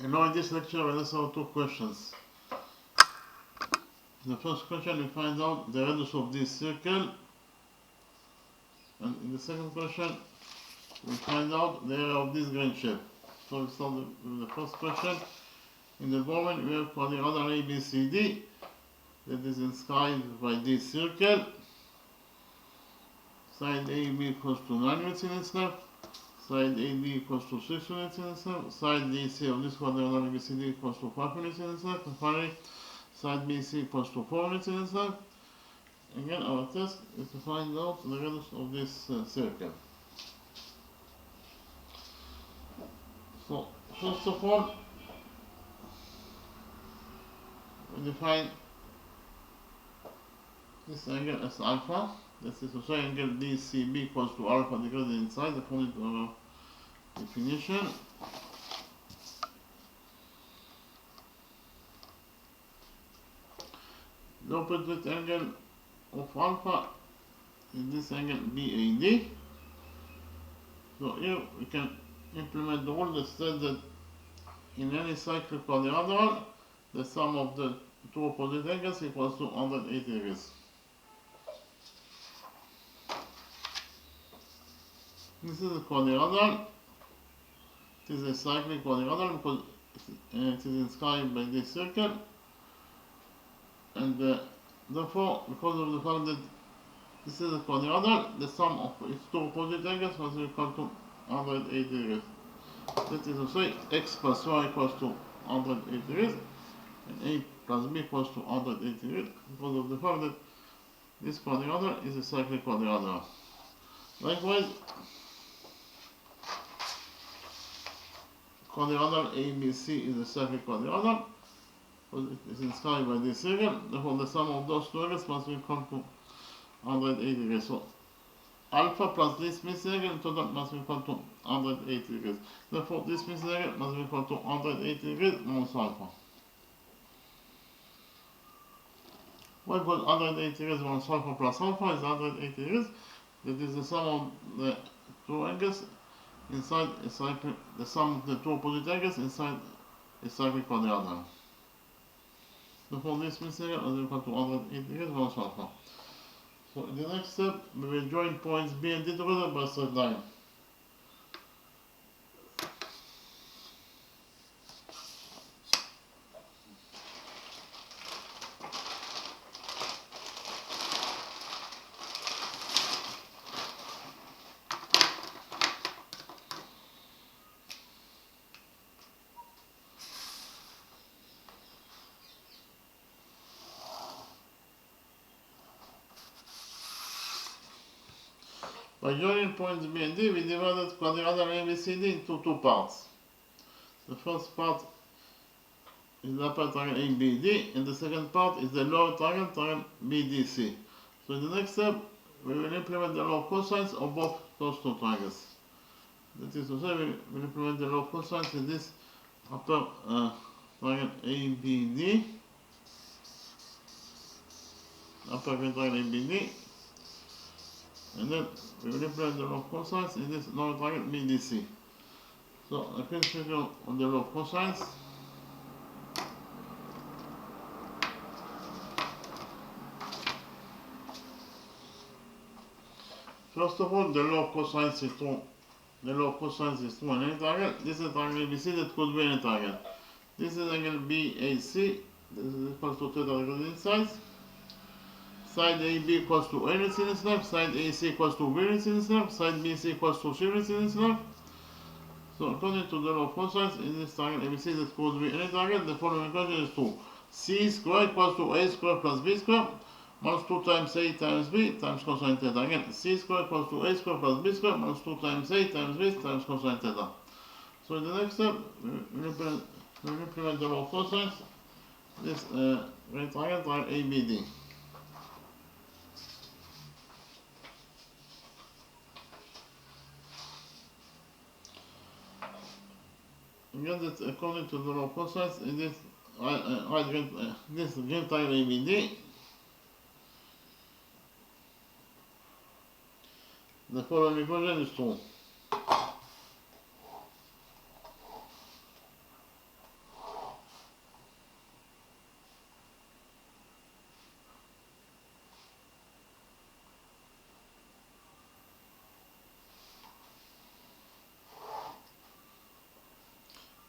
And now in this lecture, we'll answer two questions. In the first question, we find out the radius of this circle, and in the second question, we find out the area of this green shape. So we start with the first question. In the drawing, we have quadrilateral ABCD that is inscribed by this circle. Side AB equals to 9 units in its length. Side AD equals to 6 units in its length. Side DC of this quadrilateral ABCD equals to 5 units in its length. And finally, side BC equals to 4 units in its length. Again, our task is to find out the radius of this circle. So, first of all, we define this angle as alpha. This is to say angle DCB equals to alpha degrees inside according to our definition. The opposite angle of alpha is this angle BAD. So here we can implement the rule that says that in any cyclic quadrilateral, the sum of the two opposite angles equals to 180 degrees. This is a quadrilateral. It is a cyclic quadrilateral because it is inscribed by this circle, and therefore, because of the fact that this is a quadrilateral, the sum of its two opposite angles must be equal to 180 degrees. That is to say, x plus y equals to 180 degrees, and a plus b equals to 180 degrees, because of the fact that this quadrilateral is a cyclic quadrilateral. Likewise, quadrilateral ABC is a cyclic quadrilateral because it is inscribed by this circle. Therefore, the sum of those two angles must be equal to 180 degrees. So, alpha plus this missing angle in total must be equal to 180 degrees. Therefore, this missing angle must be equal to 180 degrees minus alpha. Why? Because 180 degrees minus alpha plus alpha is 180 degrees. That is the sum of the two angles inside a cyclic, the sum of the two opposite angles inside a cyclic quadrilateral. Therefore, this missing angle is equal to 180 degrees minus alpha. So in the next step, we will join points B and D together by a straight line. By joining points B and D, we divided quadrilateral ABCD into two parts. The first part is the upper triangle ABD, and the second part is the lower triangle, triangle BDC. So in the next step, we will implement the law of cosines of both those two triangles. That is to say, we will implement the law of cosines in this upper triangle ABD, upper triangle ABD, and then we will implement the law of cosines in this lower triangle BDC. So a quick figure on the law of cosines. First of all, the law of cosines is true. The law of cosines is true in any triangle. This is a triangle ABC that could be any triangle. This is angle BAC. This is equal to theta degrees inside. Side AB equals to A units in its length. Side AC equals to B units in its length. Side BC equals to C units in its length. So according to the law of cosines, in this triangle ABC that could be any triangle, the following equation is 2. C squared equals to A squared plus B squared minus 2 times A times B times cosine theta. Again, C squared equals to A squared plus B squared minus 2 times A times B times cosine theta. So in the next step, we will implement the law of cosines, this right triangle, triangle ABD. Again, that's according to the law of cosines in this green triangle ABD. The following equation is true.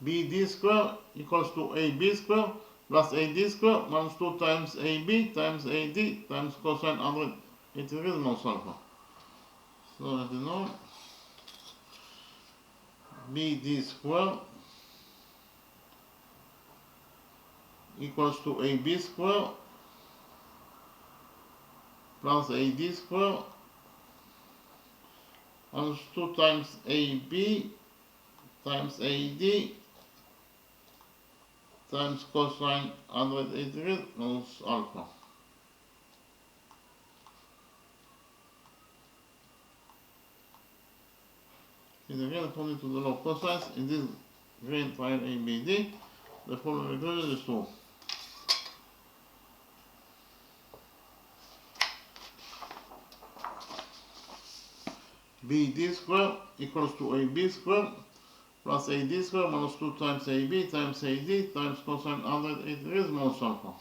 BD square equals to AB square plus AD square minus 2 times AB times AD times cosine 180 degrees minus alpha. So that is known. BD square equals to AB square plus AD square minus 2 times AB times AD times cosine 180 degrees minus alpha. And again, according to the law of cosines, in this green triangle ABD, the following equation is true. BD square equals to AB square plus AD square minus 2 times AB times AD times cosine 180 degrees minus alpha.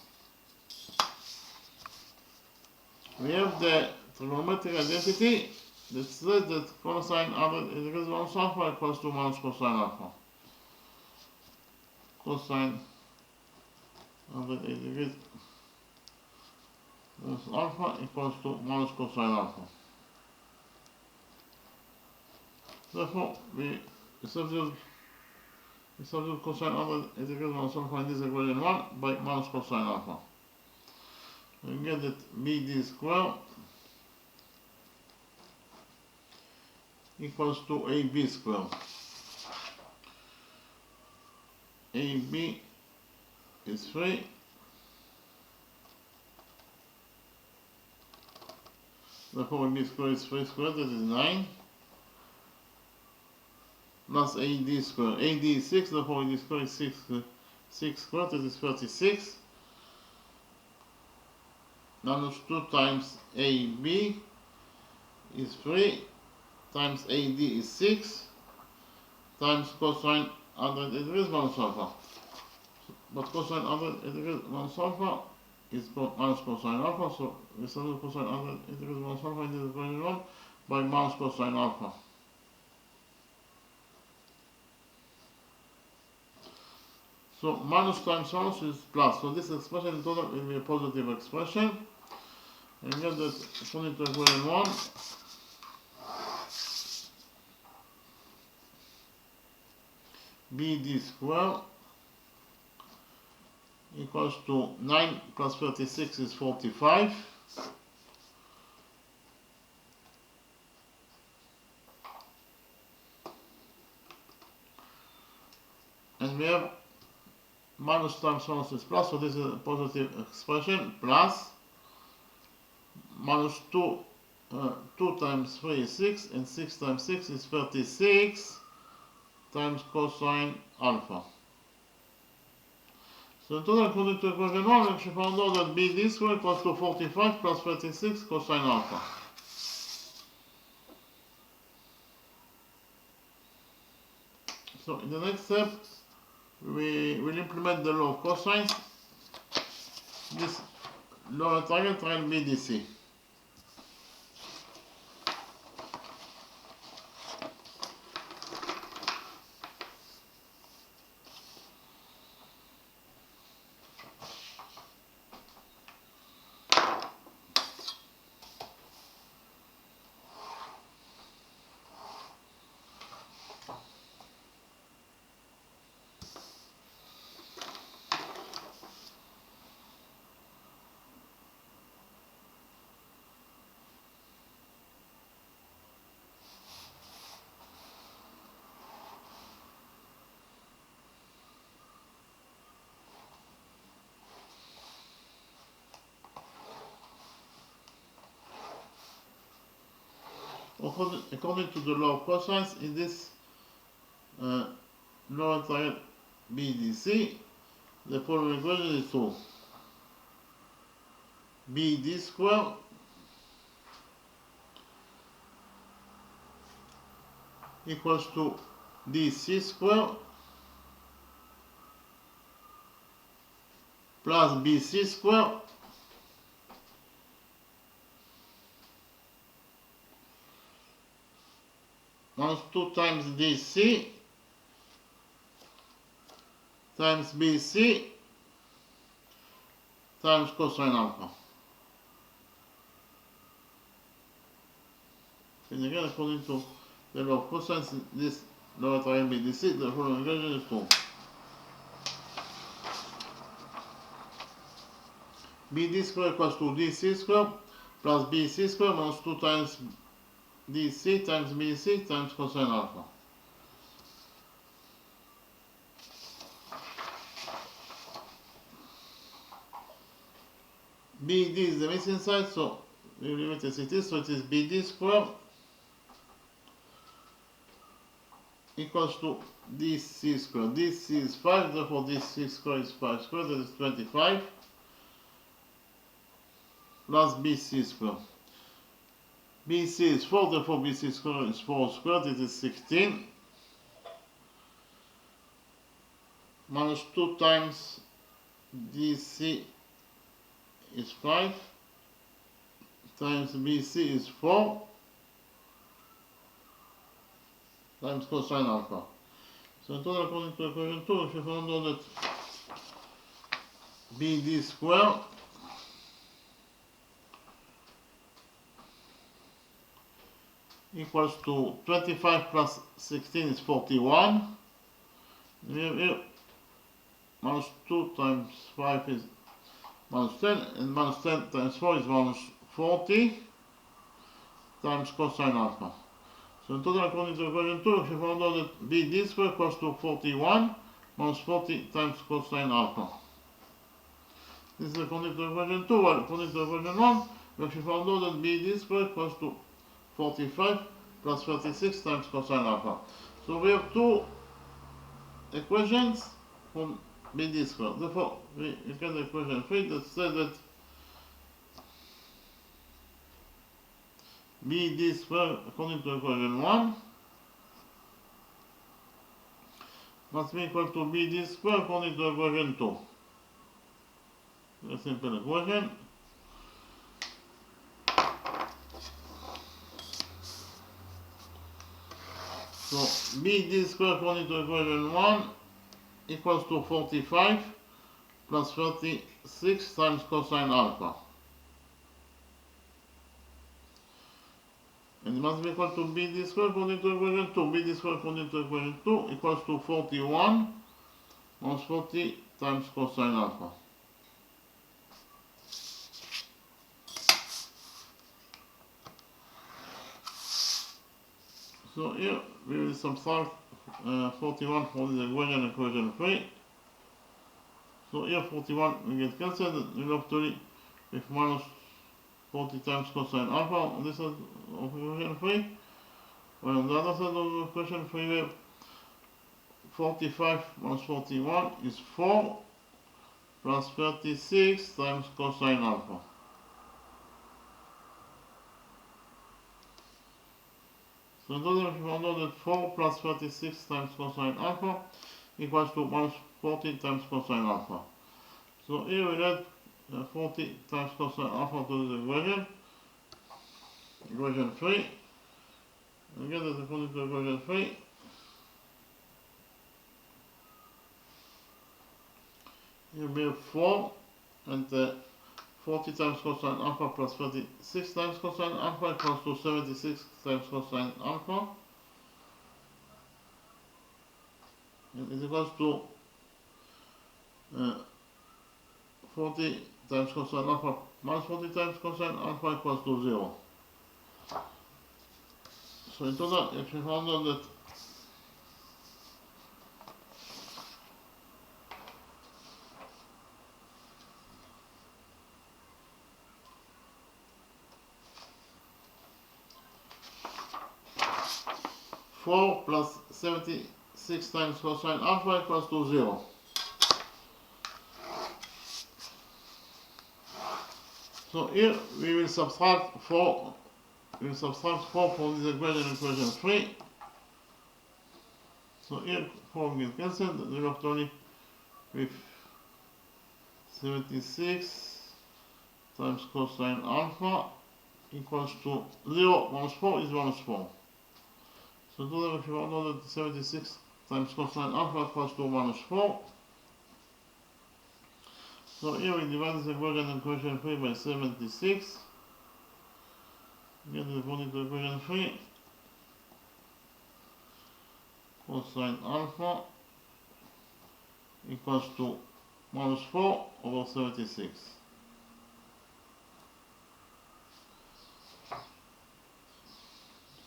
We have the trigonometric identity that says that cosine 180 degrees minus alpha equals to minus cosine alpha. Cosine 180 degrees minus alpha equals to minus cosine alpha. Therefore, we substitute cosine 180 degrees minus alpha in this equation 1 by minus cosine alpha. We get that BD square equals to AB square. AB is 3. Therefore, AB square is 3 squared, that is 9. Plus AD square. AD is 6, therefore AD square is 6 squared, that is 36. Minus 2 times AB is 3 times AD is 6 times cosine 180 degrees minus alpha. But cosine 180 degrees minus alpha is minus cosine alpha, so we substitute cosine 180 degrees minus alpha in this equation 1 by minus cosine alpha. So minus times minus is plus, so this expression in total will be a positive expression. And get that according to equation 1, BD square equals to 9 plus 36 is 45. And we have minus times minus is plus, so this is a positive expression, plus minus 2 times 3 is 6, and 6 times 6 is 36 times cosine alpha. So in total, according to equation 1, we should find out that BD square equals to 45 plus 36 cosine alpha. So in the next step, we will implement the law of cosines. This lower triangle, triangle BDC. According to the law of cosines, in this lower triangle BDC, the following equation is true. BD square equals to DC square plus BC square minus 2 times DC times BC times cosine alpha. And again, according to the law of cosine, this lower triangle BDC, the following equation is true. BD square equals to DC square plus BC square minus 2 times DC times BC times cosine alpha. BD is the missing side, so we leave it as it is, so it is BD square equals to DC square. DC is 5, therefore DC square is 5 squared, that is 25, plus BC square. BC is 4, therefore BC square is 4 squared, it is 16, minus 2 times DC is 5, times BC is 4, times cosine alpha. So in total, according to equation 2, if you found out that BD square equals to 25 plus 16 is 41. We have here minus 2 times 5 is minus 10, and minus 10 times 4 is minus 40 times cosine alpha. So in total, according to equation 2, if you found out that BD square equals to 41 minus 40 times cosine alpha. This is according to equation 2, while according to equation 1, if you found out that BD square equals to 45 plus 36 times cosine alpha. So we have two equations from BD square. Therefore, we get equation 3 that says that BD square, according to equation 1, must be equal to BD square according to equation 2. A simple equation. So BD square according to equation 1 equals to 45 plus 36 times cosine alpha. And it must be equal to BD square according to equation 2. BD square according to equation 2 equals to 41 minus 40 times cosine alpha. So here we will subtract 41 from this equation, equation 3. So here 41 will get cancelled, and we'll have to leave with minus 40 times cosine alpha on this side of equation 3. While on the other side of equation 3 we have 45 minus 41 is 4 plus 36 times cosine alpha. So in total, if you found out that 4 plus 36 times cosine alpha equals to minus 40 times cosine alpha. So here we add 40 times cosine alpha to this equation, equation 3. Again, that's according to equation 3. Here we have 4 and 40 times cosine alpha plus 36 times cosine alpha equals to 76 times cosine alpha. And it equals to 40 times cosine alpha minus 40 times cosine alpha equals to 0. So in total, if you found out that four plus 76 times cosine alpha equals to 0. So here we will subtract 4. We will subtract 4 from this equation, equation 3. So here 4 will get cancelled. We will have to only with 76 times cosine alpha equals to 0 minus 4 is minus 4. So total, if you want to know that 76 times cosine alpha equals to minus 4, So here we divide this equation in equation 3 by 76. Get the according to equation 3. Cosine alpha equals to minus 4 over 76.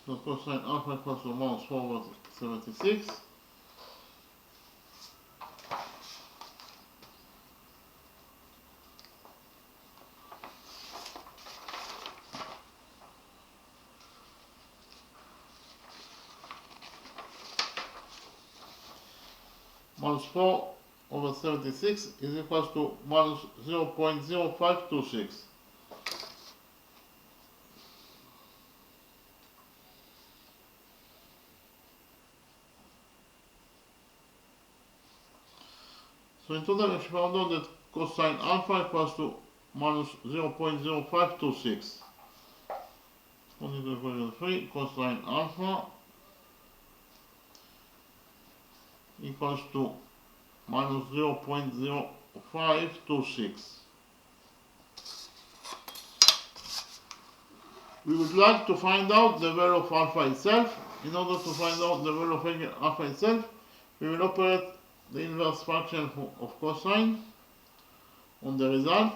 So cosine alpha equals to minus 4 over 76. Minus 4 over 76 is equals to minus 0.0526. So in total we found out that cosine alpha equals to minus 0.0526. According to equation 3, cosine alpha equals to minus 0.0526. We would like to find out the value of alpha itself. In order to find out the value of alpha itself, we will operate the inverse function of cosine on the result.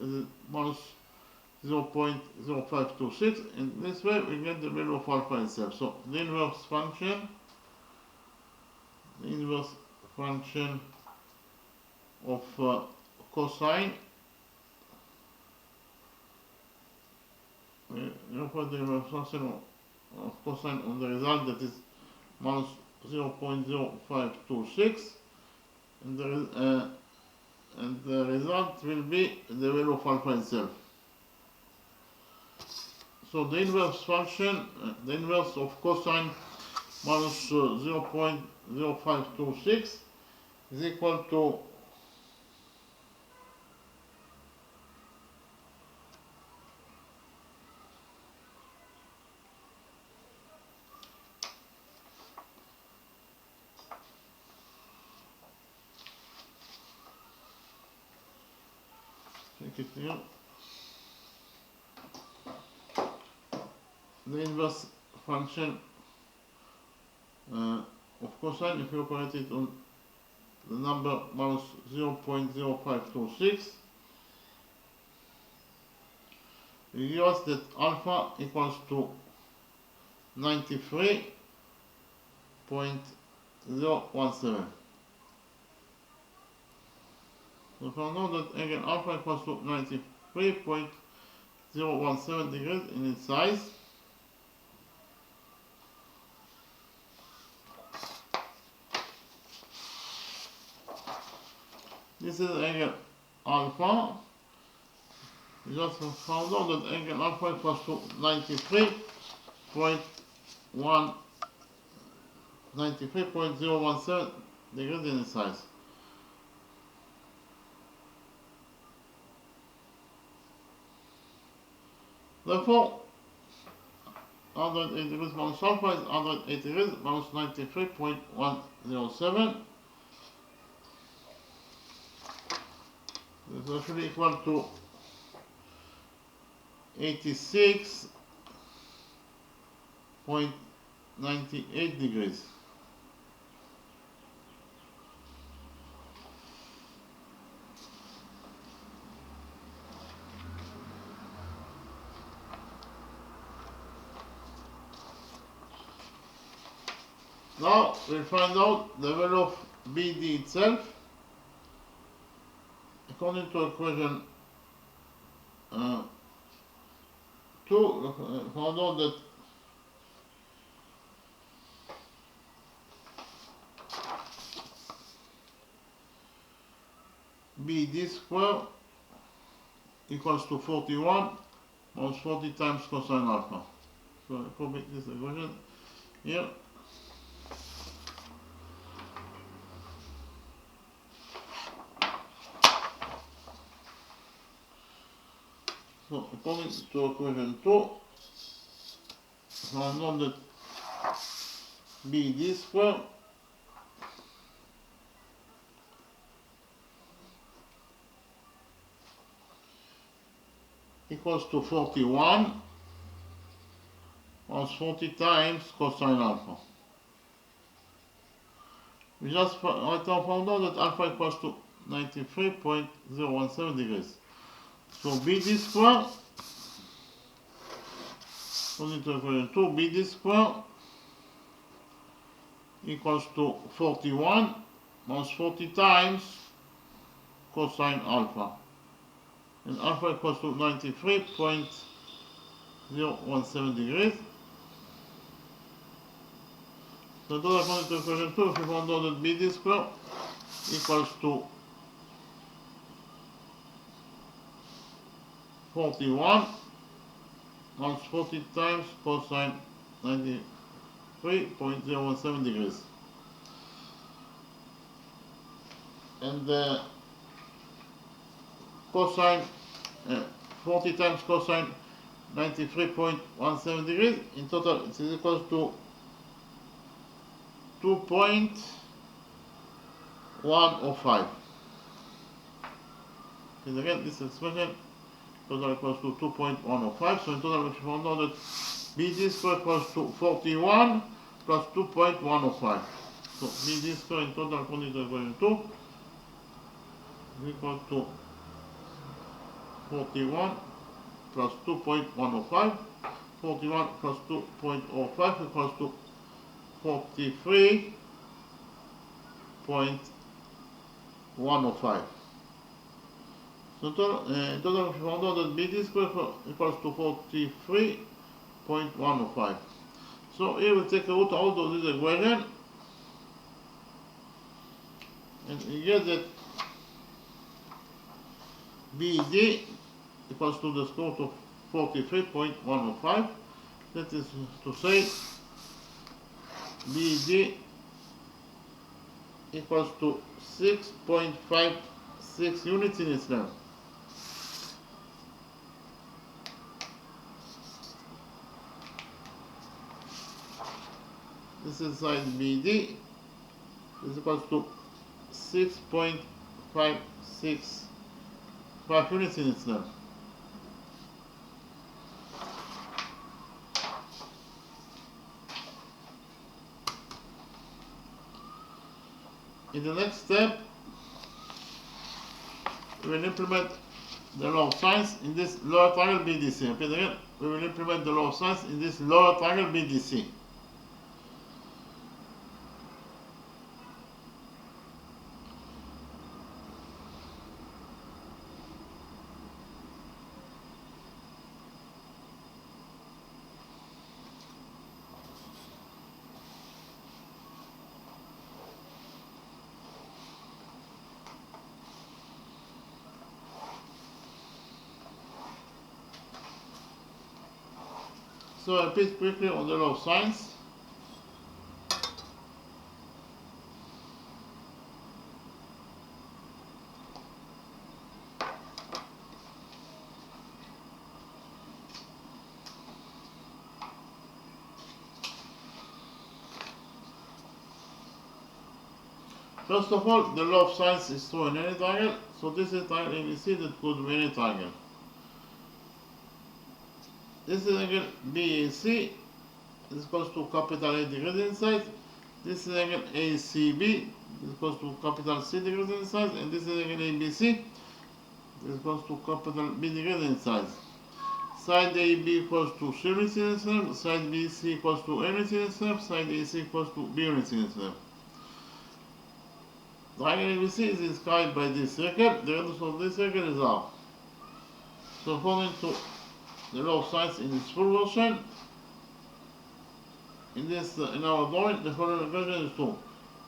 This is minus 0.0526. In this way, we get the value of alpha itself. So the inverse function of cosine, we put the inverse function of cosine on the result, that is minus 0.0526, and the result will be the value of alpha itself. So the inverse function, the inverse of cosine minus 0.0526 is equal to the inverse function of cosine, if you operate it on the number minus 0.0526, we give us that alpha equals to 93.017. So if I know that again alpha equals to 93.017 degrees in its size, this is angle alpha. We just found out that angle alpha equals to 93.017 degrees in its size. Therefore, 180 degrees minus alpha is 180 degrees minus 93.107. This is actually equal to 86.98 degrees. Now we'll find out the value of BD itself. According to equation 2, we found out that BD square equals to 41 minus 40 times cosine alpha. So I copy this equation here. So according to equation 2, found out that BD square equals to 41 plus 40 times cosine alpha. We just found out that alpha equals to 93.017 degrees. So BD square, according to equation 2, BD square equals to 41 minus 40 times cosine alpha. And alpha equals to 93.017 degrees. So total according to equation 2, if we found out that BD square equals to 41 minus 40 times cosine 93.017 degrees. And cosine 40 times cosine 93.17 degrees, in total it is equal to 2.105. And again, this expression total equals to 2.105. So in total we found out that BD square equals to 41 plus 2.105. So BD square in total according to equation 2 is equal to 41 plus 2.105. 41 plus 2.05 equals to 43.105. So in total we found out that BD square equals to 43.105. So here we take a root out of this equation and we get that BD equals to the square root of 43.105. That is to say BD equals to 6.56 units in its length. This is side BD is equals to 6.565 units in its length. In the next step, we will implement the law of sines in this lower triangle BDC. Okay, again, we will implement the law of sines in this lower triangle BDC. So I repeat quickly on the law of sines. First of all, the law of sines is true in any triangle. So this is triangle ABC that could be any triangle. This is angle BAC is equals to capital A degrees inside. This is angle ACB is equals to capital C degrees inside, and this is angle ABC is equals to capital B degrees inside. Side AB equals to C units in its length, side BC equals to A units in its length, side AC equals to B units in its length. Triangle ABC is described by this circle. The radius of this circle is R. So according to the law of sines in its full version, in our drawing, the following equation is 2.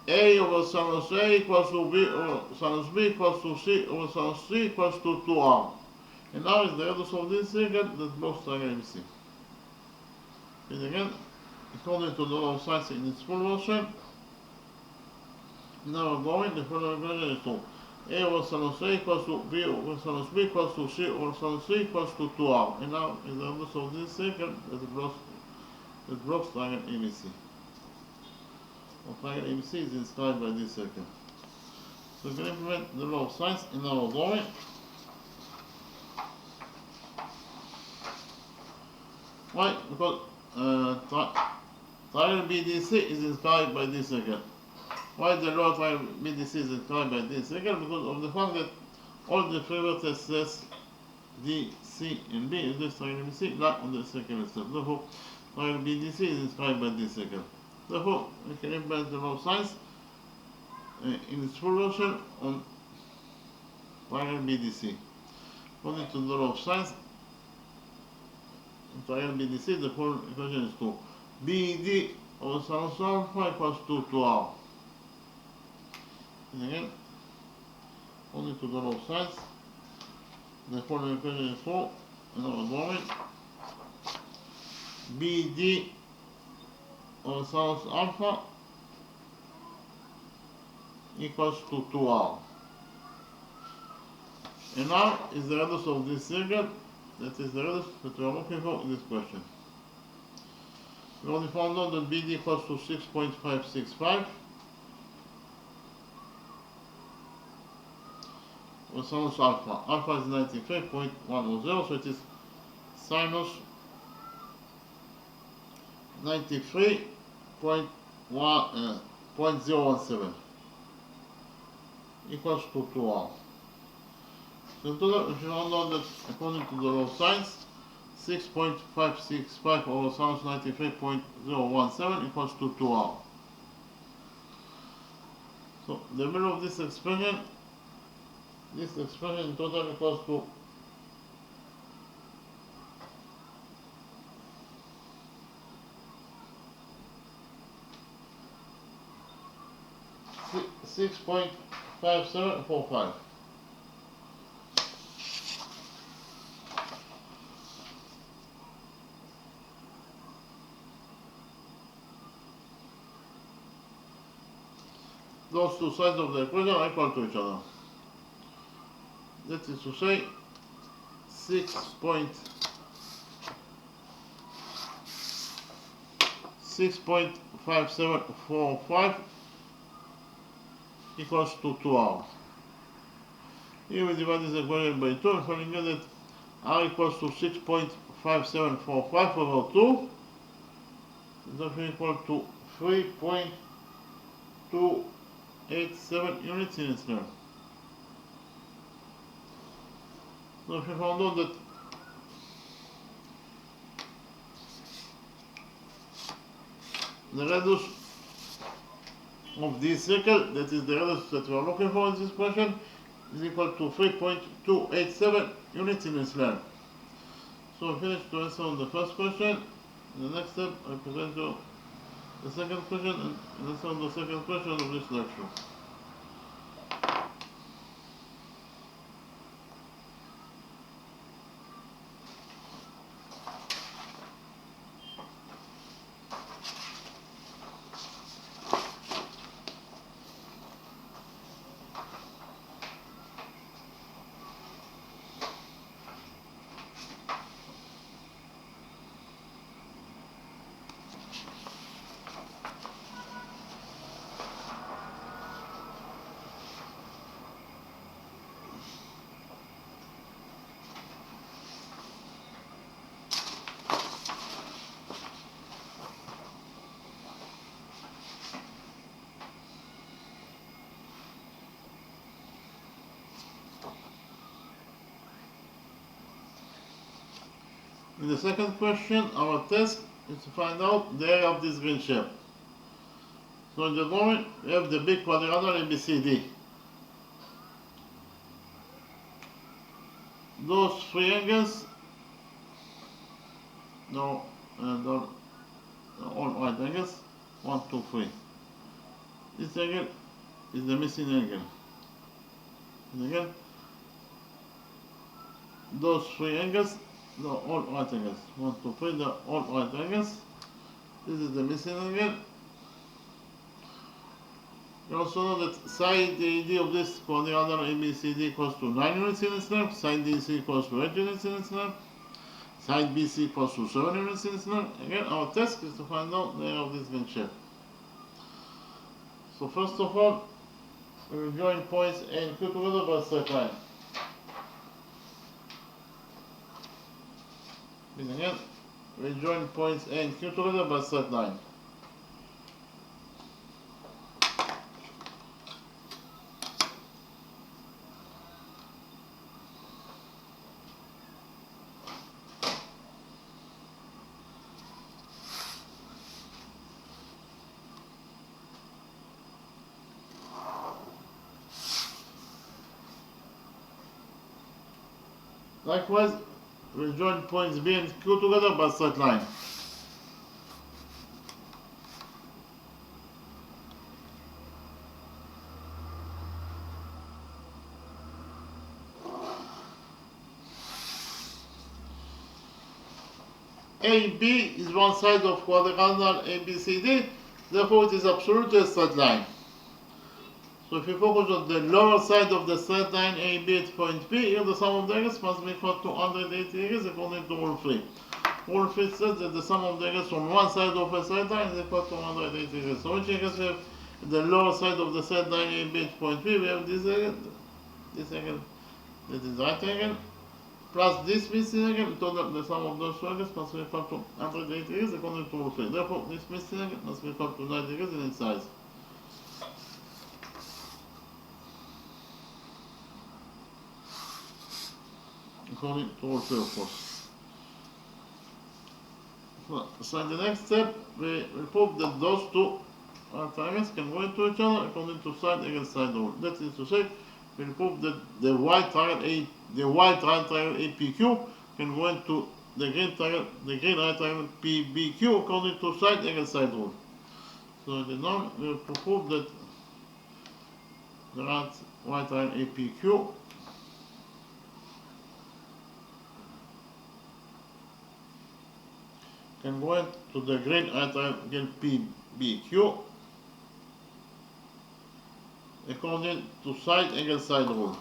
A over sinus A equals to B over sinus B equals to C over sinus C equals to 2R. And now is the radius of this circle that blocks triangle ABC. And again, according to the law of sines in its full version, in our drawing, the following equation is 2. A over sinus A equals to B over sinus B equals to C over sinus C equals to 2R. And now is the radius of this circle that blocks triangle ABC. Or triangle ABC is described by this circle. So we can implement the law of sines in our drawing. Why? Because triangle BDC is inscribed by this angle. Why the lower triangle BDC is inscribed by this angle? Because of the fact that all the three vertices D, C, and B in this triangle BDC lie on the circle itself. Therefore, triangle BDC is inscribed by this angle. Therefore, we can implement the law of sines in its full version on triangle BDC. According to the law of sines, in triangle BDC, the full equation is 2. BD over sinus alpha equals 2 to R. And again, according to the law of sines, the following equation is 4. Another drawing. BD over sinus alpha equals to 2R. And now is the radius of this circle, that is the radius that we are looking for in this question. We already found out that BD equals to 6.565 with sinus alpha. Alpha is 93.100, so it is sinus 93.017 equals to 2R. So if you found out that according to the law of sines, 6.565 over sinus 93.017 equals to 2R. So the middle of this expression in total equals to 6.5745. Those two sides of the equation are equal to each other. That is to say, 6.5745 equals to 2R. Here we divide this equation by 2 and finding out that R equals to 6.5745 over 2 is actually equal to 3.287 units in its turn. So if you found out that the radius of this circle, that is the radius that we are looking for in this question, is equal to 3.287 units in its length. So we finished to answer on the first question. In the next step, I present you the second question and answer on the second question of this lecture. In the second question, our task is to find out the area of this green shape. So in the drawing, we have the big quadrilateral ABCD. Those three angles, all right angles, 1, 2, 3. This angle is the missing angle. And again, those three angles, the all right angles. 1, 2, 3, the all right angles. This is the missing angle. You also know that side AD of this quadrilateral ABCD equals to 9 units in its length, side DC equals to 8 units in its length, side BC equals to 7 units in its length. Again, our task is to find out the area of this green shape. So first of all, we will join points A and Q together by a straight line. Then again, we join points A and Q together by straight line. Likewise, we join points B and Q together by straight line. AB is one side of quadrilateral ABCD, therefore it is absolutely a straight line. So if you focus on the lower side of the straight line AB at point B, here the sum of the areas must be equal to 180 degrees according to rule 3. Rule 3 says that the sum of the areas from one side of a straight line is equal to 180 degrees. So which areas we have the lower side of the straight line AB at point B? We have this angle, that is right angle, plus this missing angle, total the sum of those two angles must be equal to 180 degrees according to rule 3. Therefore, this missing angle must be equal to 90 degrees in its size. According to rule 3, of course. So in the next step, we prove that those two triangles can go into each other according to side against side rule. That is to say, we prove that the white triangle APQ can go into the green right triangle PBQ according to side against side rule. So now we prove that the white triangle APQ can go into the green right triangle PBQ according to side against side rule.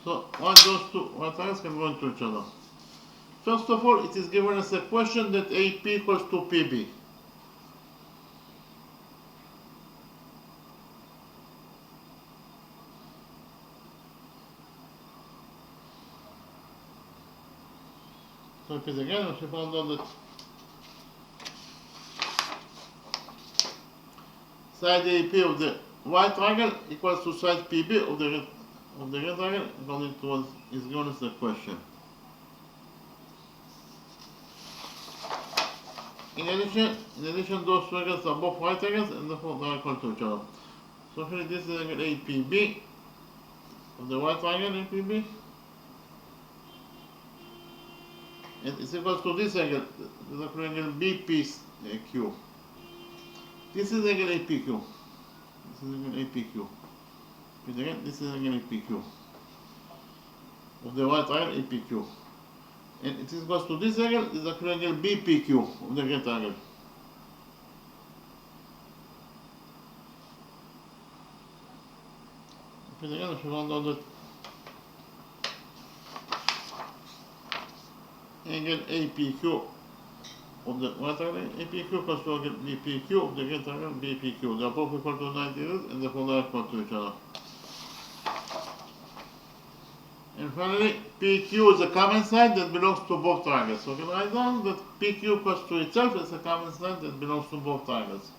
So why those two right triangles can go into each other? First of all, it is given us a question that AP equals to PB. So if it's again, if you found out that side AP of the white triangle equals to side PB of the red triangle, according to what is given us the question. In addition, those triangles are both right triangles and therefore they are equal to each other. So here this is angle APB of the white triangle APB, and it's equal to this angle, the angle BPQ. This is angle APQ. This is angle APQ. Again, this is angle APQ of the white triangle APQ. And it is equal to this angle, is the angle BPQ of the red triangle. Okay, again, if you found out that angle APQ of the white triangle APQ equals to angle BPQ of the red triangle BPQ. They are both equal to 90 degrees and therefore they are equal to each other. And finally, PQ is a common side that belongs to both triangles. So we can write down that PQ equals to itself is a common side that belongs to both triangles.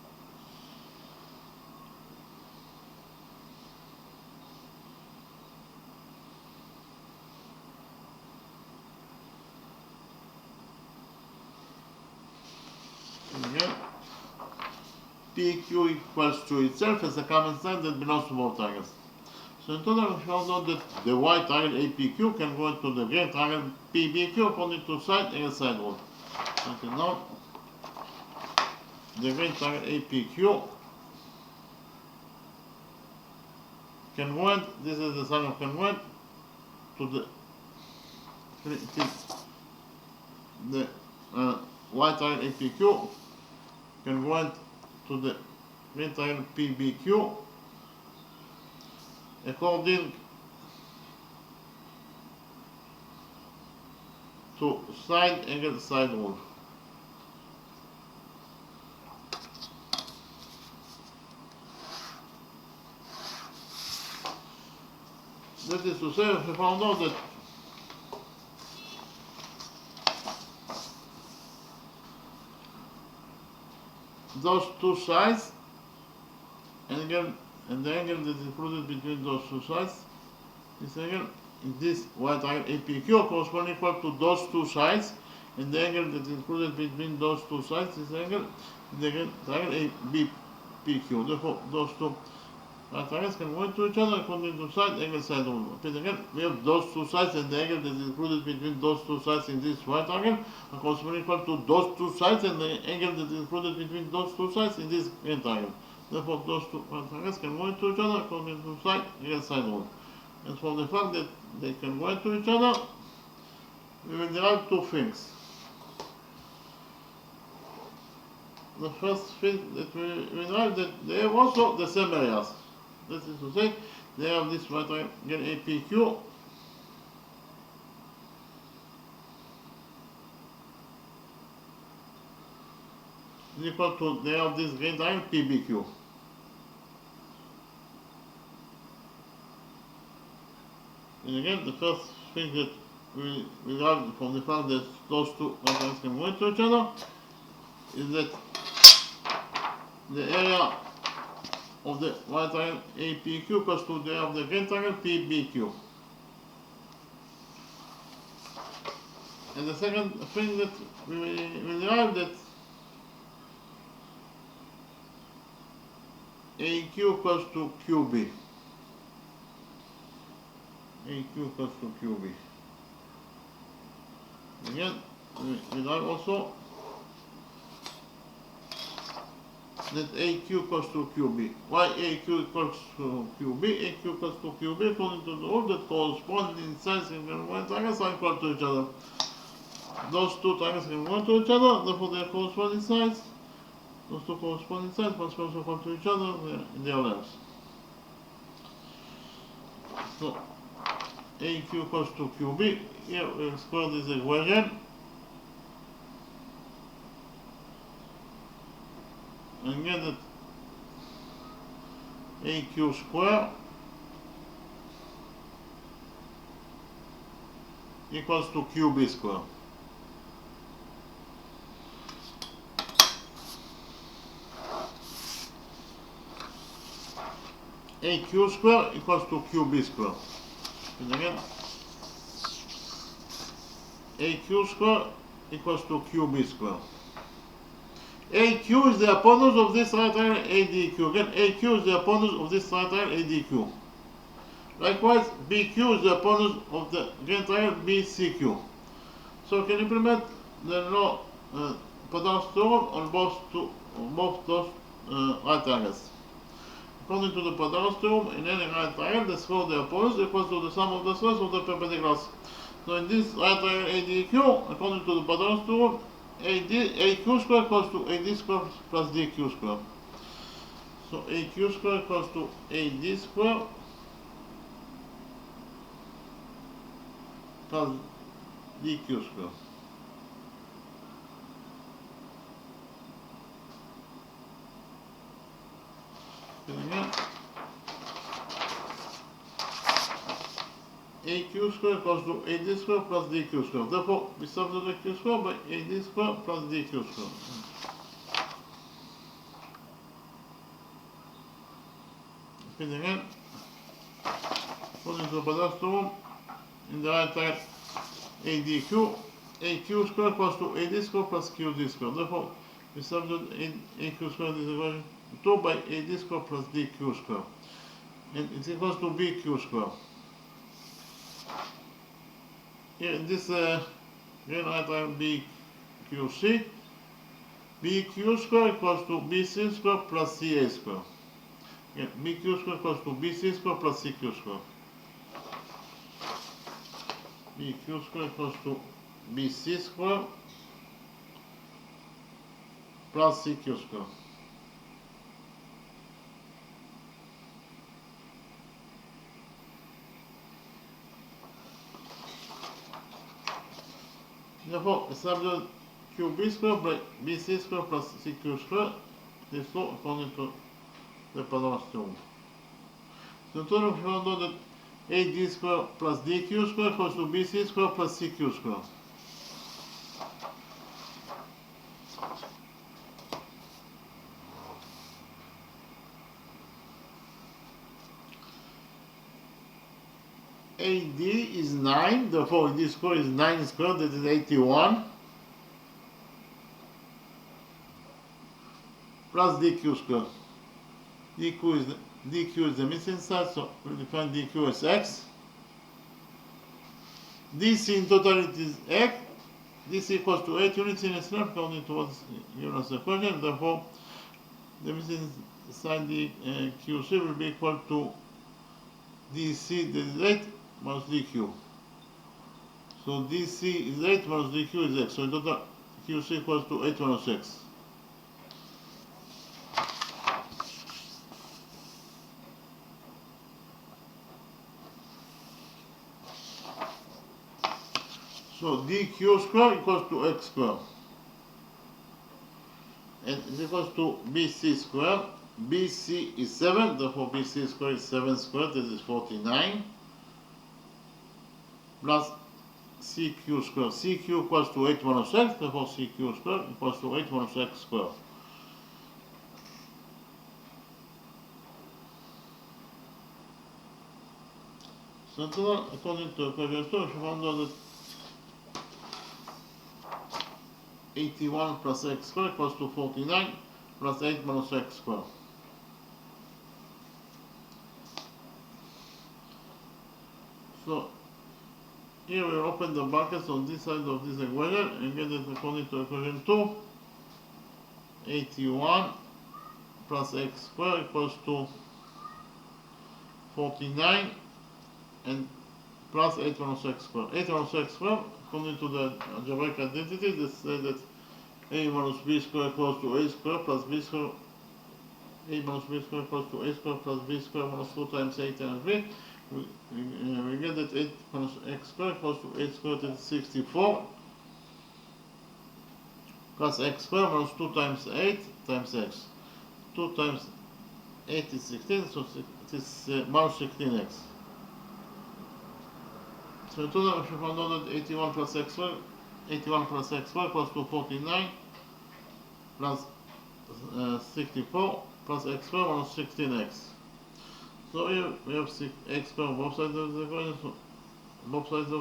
And again, PQ equals to itself is a common side that belongs to both triangles. So in total, we found out that the white triangle APQ can go into the green triangle PBQ according to side against side rule. Okay, now the green triangle APQ can go in, this is the side of can go in to the white triangle APQ can go into the green triangle PBQ according to side angle side rule. That is to say, we found out that those two sides and the angle that is included between those two sides, this angle is this right angle APQ corresponding equal to those two sides, and the angle that is included between those two sides, this angle is the angle ABPQ. Therefore, those two right angles can go into each other according to side angle side rule. Repeat again, we have those two sides and the angle that is included between those two sides in this right angle are corresponding equal to those two sides and the angle that is included between those two sides in this right angle. Therefore, those two right angles can go into each other according to side angle side rule. And from the fact that they can go into each other, we will derive two things. The first thing that we derive that they have also the same areas. That is to say, they have this right angle APQ is equal to, they have this right angle PBQ. And again, the first thing that we derive from the fact that those two right angles can go into each other is that the area of the right angle APQ equals to the area of the right angle PBQ. And the second thing that we derive that AQ equals to QB. AQ equals to QB. Again, we derive also that AQ equals to QB. Why AQ equals to QB? AQ equals to QB according to the rule that corresponding sides in right angles are equal to each other. Those two triangles can go to each other, therefore their corresponding sides, those two corresponding sides must be also equal to each other in their lengths. So AQ equals to QB. Here we square this equation. And get that AQ square equals to QB square. AQ square equals to QB square. And again, AQ square equals to QB square. AQ is the hypotenuse of this right angle ADQ. Again, AQ is the hypotenuse of this right angle ADQ. Likewise, BQ is the hypotenuse of the right angle BCQ. So we can implement the law Pythagoras theorem on both those right angles. According to the Pythagoras theorem, in any right angle, the square of the hypotenuse equals to the sum of the squares of the perpendiculars. So in this right angle ADQ, according to the Pythagoras theorem, AQ square equals to AD square plus DQ square. So AQ square equals to AD square plus DQ square. Again, AQ square equals to AD square plus DQ square. Therefore, we substitute Q square by AD square plus DQ square. Repeat again. According to the Pythagoras theorem, in the right angle ADQ, AQ square equals to AD square plus QD square. Therefore, we substitute AQ square in this equation 2 by AD square plus DQ square. And it's equals to BQ square. Here in this right angle BQC, BQ square equals to BC square plus CA square. Again, BQ square equals to BC square plus CQ square. BQ square equals to BC square plus CQ square. Therefore, subdivide QB square by BC square plus CQ square. This law according to the Pythagoras theorem. So in total, we found out that AD square plus DQ square equals to BC square plus CQ square. AD is 9, therefore AD square is 9 squared, that is 81, plus DQ square. DQ is the missing side, so we define DQ as X. DC in totality is X. DC equals to 8 units in its length according to what's given us the equation, therefore the missing side QC will be equal to DC, that is 8, minus DQ. So DC is 8 minus DQ is X. So in total QC equals to 8 minus X. So DQ square equals to X square. And it equals to BC square. BC is 7, therefore BC square is 7 squared, that is 49. Plus CQ square. CQ equals to 8 minus X, therefore CQ square equals to 8 minus X square. So according to equation 2, if you found out that 81 plus X square equals to 49 plus 8 minus X square. So here we open the brackets on this side of this equation and get it according to equation 2. 81 plus X square equals to 49 and plus 8 minus X square. 8 minus X square, according to the algebraic identity, they say that A minus B square equals to A square plus B square. A minus B square equals to A square plus B square minus 2 times 8 times B. We get that 8 minus X square equals to 8 squared, that is 64. Plus X square minus 2 times 8 times X. 2 times 8 is 16, so it is minus 16X. So in total, if you found out that 81 plus X square equals to 49 plus 64 plus X square minus 16X. So here we have X square on both sides of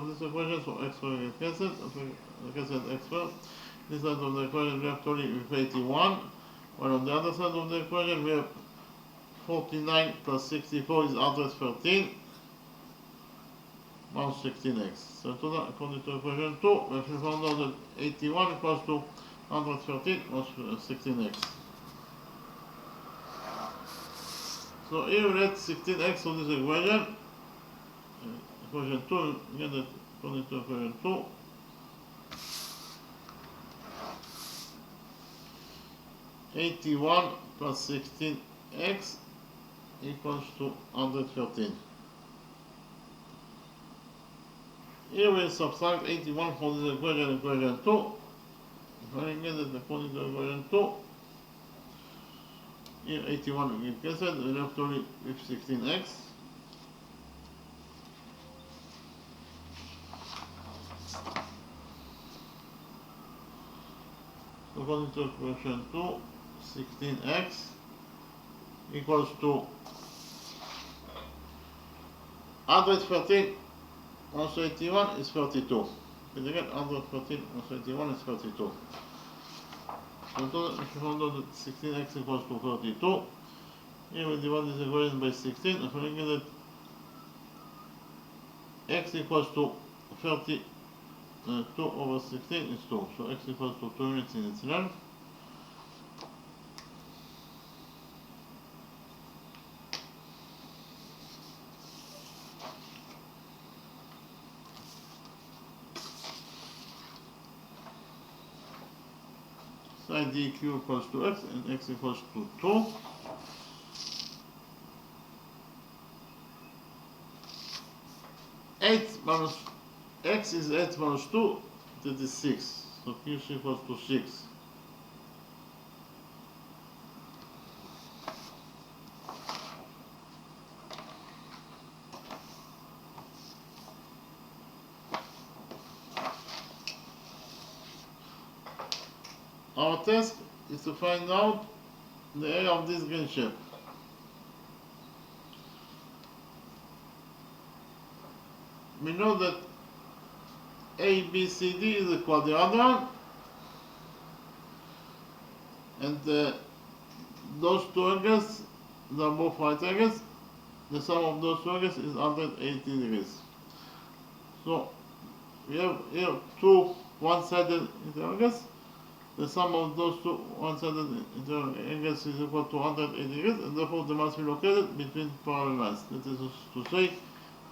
this equation, so X square gets cancelled, X square. This side of the equation we have 20 with 81, while on the other side of the equation we have 49 plus 64 is 113 minus 16x. So total, according to equation 2, we found out that 81 equals to 113 minus 16x. So here we write 16x on this equation. Equation 2, again that according to equation 2. $81 plus 16x equals to 113. Here we subtract 81 from this equation, equation 2. If I get it according to equation 2, here 81 will get cancelled, we left only with 16x. According to equation 2, 16x equals to 113 minus 81 is 32. And again, 113 minus 81 is 32. So if you found out that 16x equals to 32, here we divide this equation by 16, if we get that x equals to 32 over 16 is 2. So x equals to 2 units in its length. Side dq equals to x and x equals to 2. X is 8 minus 2. It is 6. So QC equals to 6. Our task is to find out the area of this green shape. We know that ABCD is a quadrilateral, and those two angles, they are both right angles. The sum of those two angles is 180 degrees. So we have here two one-sided angles. The sum of those two one-sided angles is equal to 180 degrees, and therefore they must be located between parallel lines. That is to say,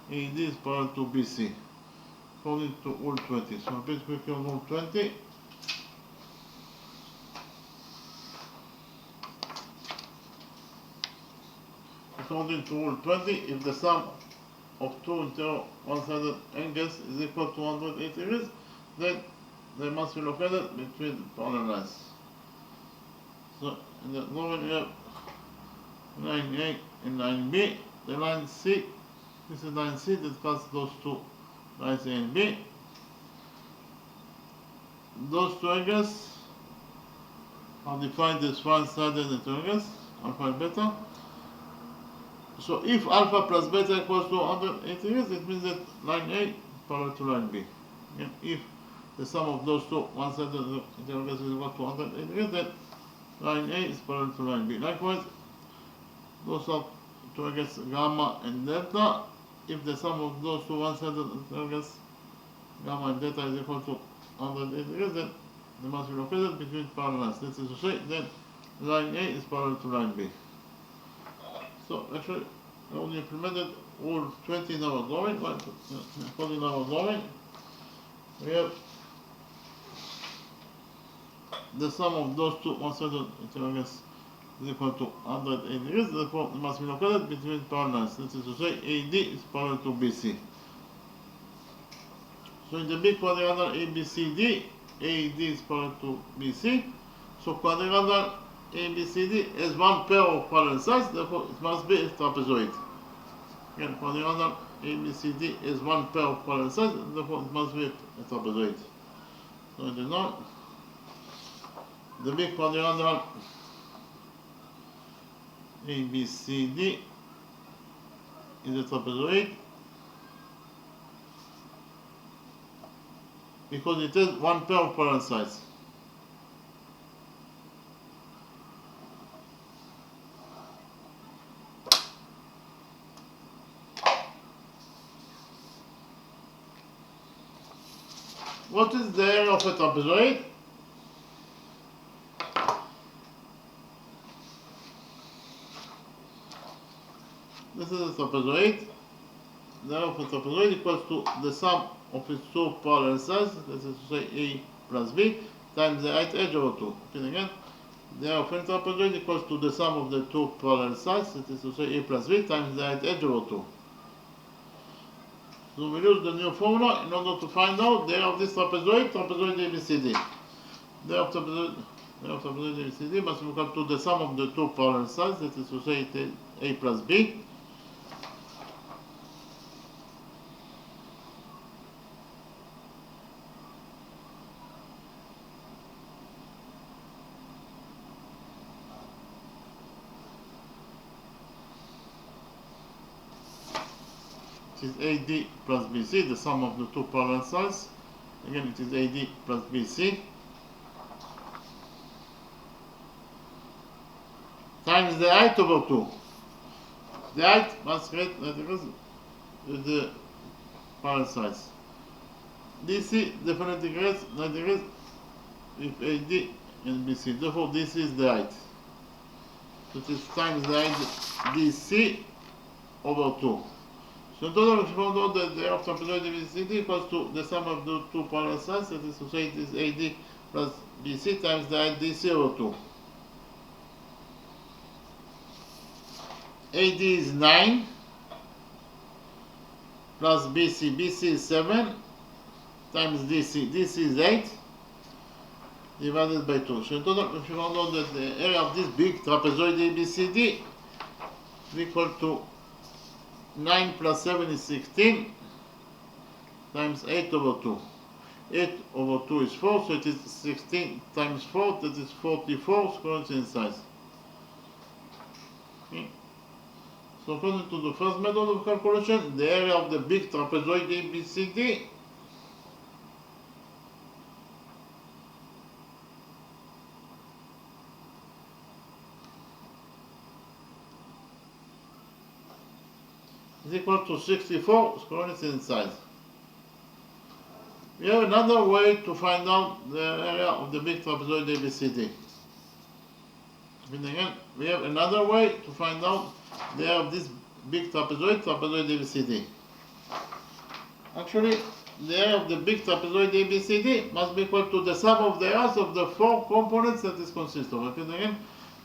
AD is parallel to BC, according to Rule 20. So please click on Rule 20. According to Rule 20, if the sum of two interior one-sided angles is equal to 180 degrees, then they must be located between parallel lines. So in the drawing we have line A and line B. The line C, this is line C that cuts those two lines A and B. Those two angles are defined as one-sided angles, alpha and beta. So if alpha plus beta equals to 180 degrees, it means that line A is parallel to line B. And if the sum of those two one-sided angles is equal to 180 degrees, then line A is parallel to line B. Likewise, those are two angles gamma and delta. If the sum of those two one-sided angles gamma and delta is equal to 180 degrees, then they must be located between parallel lines. That is to say, then line A is parallel to line B. So actually, we only implemented Rule 20 in our drawing. According to our drawing, we have the sum of those two one-sided angles is equal to 180 degrees, therefore it must be located between parallel lines. That is to say, AD is parallel to BC. So in the big quadrilateral ABCD, AD is parallel to BC. So quadrilateral ABCD has one pair of parallel sides, therefore it must be a trapezoid. Again, quadrilateral ABCD has one pair of parallel sides, therefore it must be a trapezoid. So in the note, the big quadrilateral ABCD is a trapezoid because it has one pair of parallel sides. What is the area of a trapezoid? This is a trapezoid. The area of a trapezoid equals to the sum of its two parallel sides, that is to say A plus B, times the height edge over 2. Okay, again, the area of a trapezoid equals to the sum of the two parallel sides, that is to say A plus B, times the height edge over 2. So we use the new formula in order to find out the area of this trapezoid ABCD. The area of trapezoid ABCD must be equal to the sum of the two parallel sides, that is to say A plus B. It is AD plus BC, the sum of the two parallel sides. Again, it is AD plus BC times the height over 2. The height must create 90 degrees with the parallel sides. DC definitely creates 90 degrees with AD and BC. Therefore, this is the height. So it is times the height DC over 2. So in total, we found out that the area of trapezoid ABCD equals to the sum of the two parallel sides, that is to say it is AD plus BC times the height DC over 2. AD is 9 plus BC is 7 times DC. DC is 8 divided by 2. So in total, if you want to know that the area of this big trapezoid ABCD is equal to 9 plus 7 is 16 times 8 over 2. 8 over 2 is 4, so it is 16 times 4, that is 44 square inches in size. Okay. So according to the first method of calculation, the area of the big trapezoid ABCD is equal to 64 square inches in size. We have another way to find out the area of the big trapezoid ABCD. Again, we have another way to find out the area of this big trapezoid ABCD. Actually, the area of the big trapezoid ABCD must be equal to the sum of the areas of the 4 components that it consists of. Okay, again,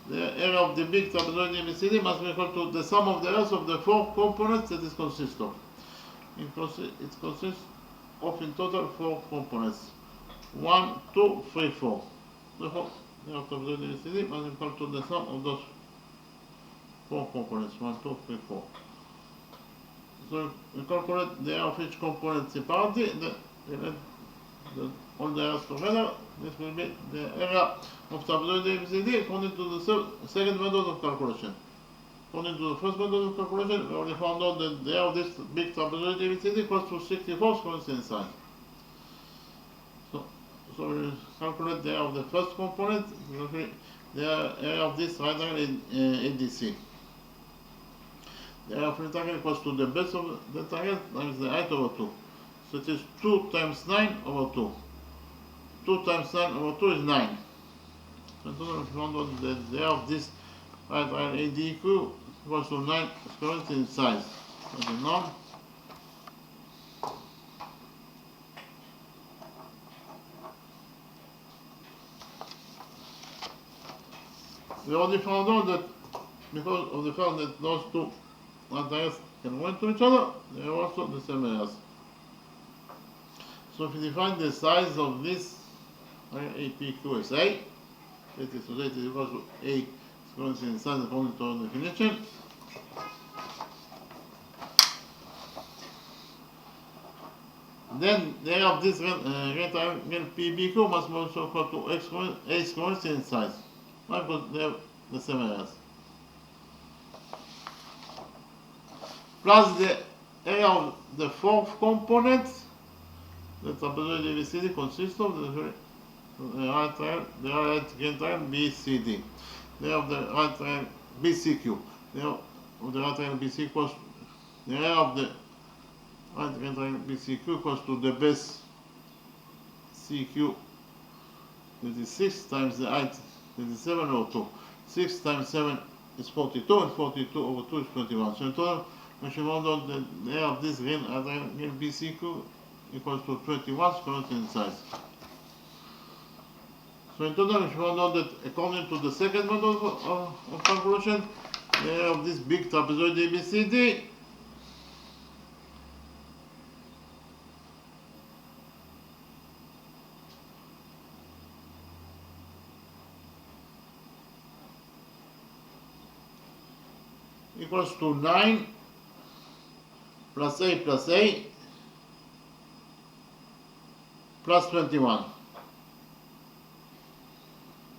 the area of the big trapezoid ABCD must be equal to the sum of the areas of the 4 components that it consists of. It consists of in total 4 components. 1, 2, 3, 4. Therefore, the area of the ABCD must be equal to the sum of those 4 components. 1, 2, 3, 4. So we calculate the area of each component separately, all the areas together. This will be the area of trapezoid ABCD according to the second method of calculation. According to the first method of calculation, we already found out that the area of this big trapezoid ABCD equals to 64 square inches in size. So we calculate the area of the first component, the area of this right angle in ADC. The area of the rectangle equals to the base of the rectangle times the height over 2. So it is 2 times 9 over 2. 2 times 9 over 2 is 9. So in total, we found out that the area of this right angle ADQ equals to 9 square inches in size. Okay, now we already found out that because of the fact that those two areas can go into each other, they are also the same areas. So if you define the size of this APQ as A, that is equal to A square inches in size according to our definition, then the area of this rectangle PBQ must be also equal to A square inches in size. Why? Because they have the same areas. Plus the area of the fourth component that trapezoid ABCD consists of, the right triangle BCD. The area of the right triangle BCQ. The area of the right triangle BC equals the area of the right triangle BCQ equals to the base CQ. That is 6 times the height, that is 7 over 2. 6 times 7 is 42, and 42 over 2 is 21. So in total, we should find out the area of this ring BCQ equals to 21 square inches in size. So in total, we should find out that according to the second method of calculation, the area of this big trapezoid ABCD equals to 9 plus A plus A plus 21.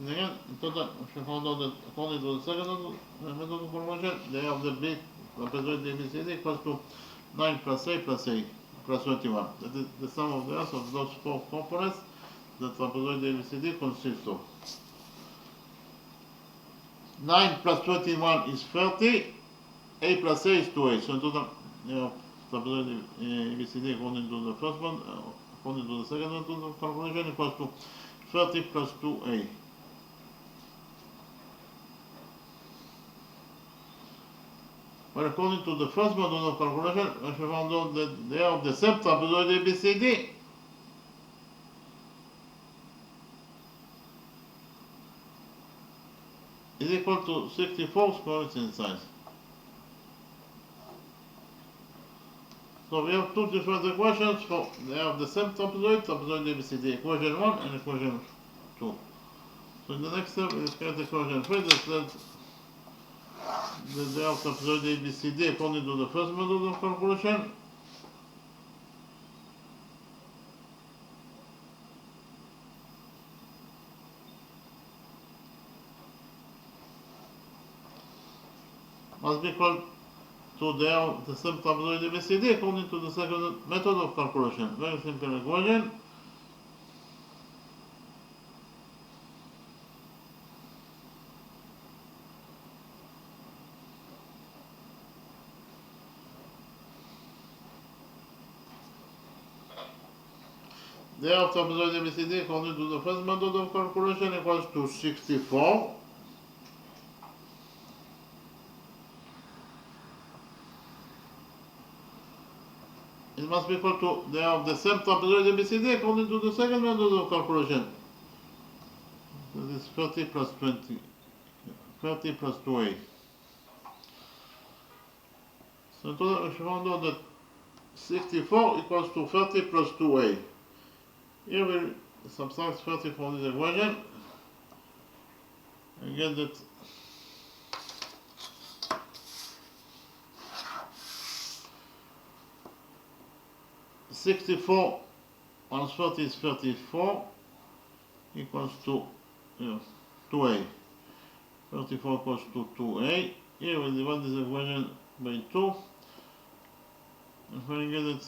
And again, in total, we found out that according to the second method of calculation, the area of the big trapezoid ABCD equals to 9 plus A plus A plus 21. That is the sum of the areas of those 4 components that trapezoid ABCD consists of. 9 plus 21 is 30. A plus A is 2A. So in total, trapezoid ABCD according to the first one, according to the second method of calculation, equals to 30 plus 2A. But according to the first method of calculation, we found out that the area of the same trapezoid ABCD is equal to 64 square inches in size. So we have two different equations. They have the same trapezoid ABCD, equation 1 and equation 2. So the next step is create equation 3 that says that they have trapezoid ABCD according to the first method of calculation. Must be equal to they have the same trapezoid ABCD according to the second method of calculation. Very simple equation. They have trapezoid ABCD according to the first method of calculation equals to 64. It must be equal to, they have the same trapezoid ABCD according to the second method of calculation. This is 30 plus 20, 30 plus 2a. So in total we found out that 64 equals to 30 plus 2a. Here we subtract 30 from this equation and get that 64 minus 30 is 34 equals to 2a. 34 equals to 2a. Here we divide this equation by 2 and we get that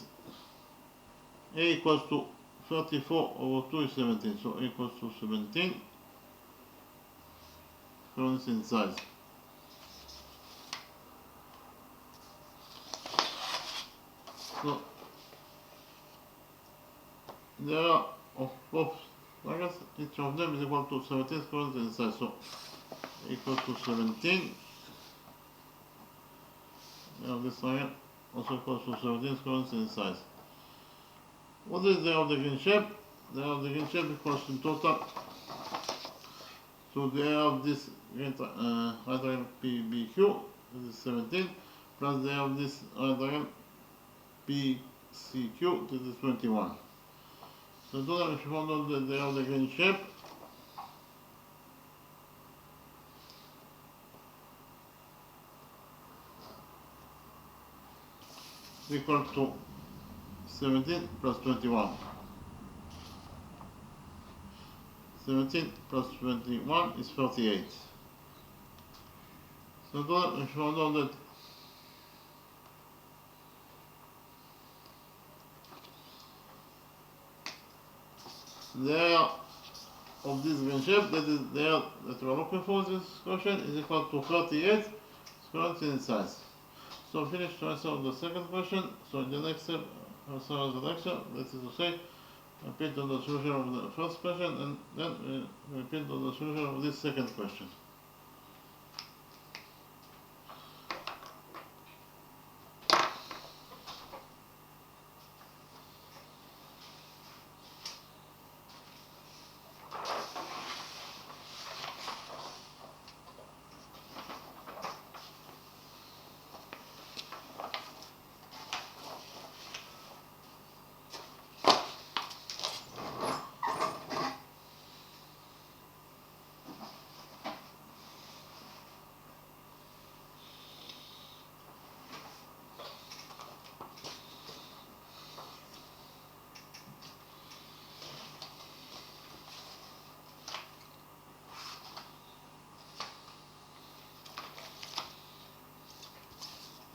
a equals to 34 over 2 is 17, so a equals to 17 columns in size. So there are of both, I guess each of them is equal to 17 columns in size, so equal to 17. Now this triangle also equals to 17 columns in size. What is the green shape? The green shape equals in total. So they have this right triangle PBQ, this is 17, plus they have this right triangle PCQ, this is 21. So in total, if you found out that they have the green shape, equal to 17 plus 21. 17 plus 21 is 38. So then if you found out that the area of this green shape, that is the area that we are looking for this question, is equal to 38 squares in size. So finish to answer the second question. So in the next step, answer the next step, that is to say, repeat on the solution of the first question and then repeat on the solution of this second question.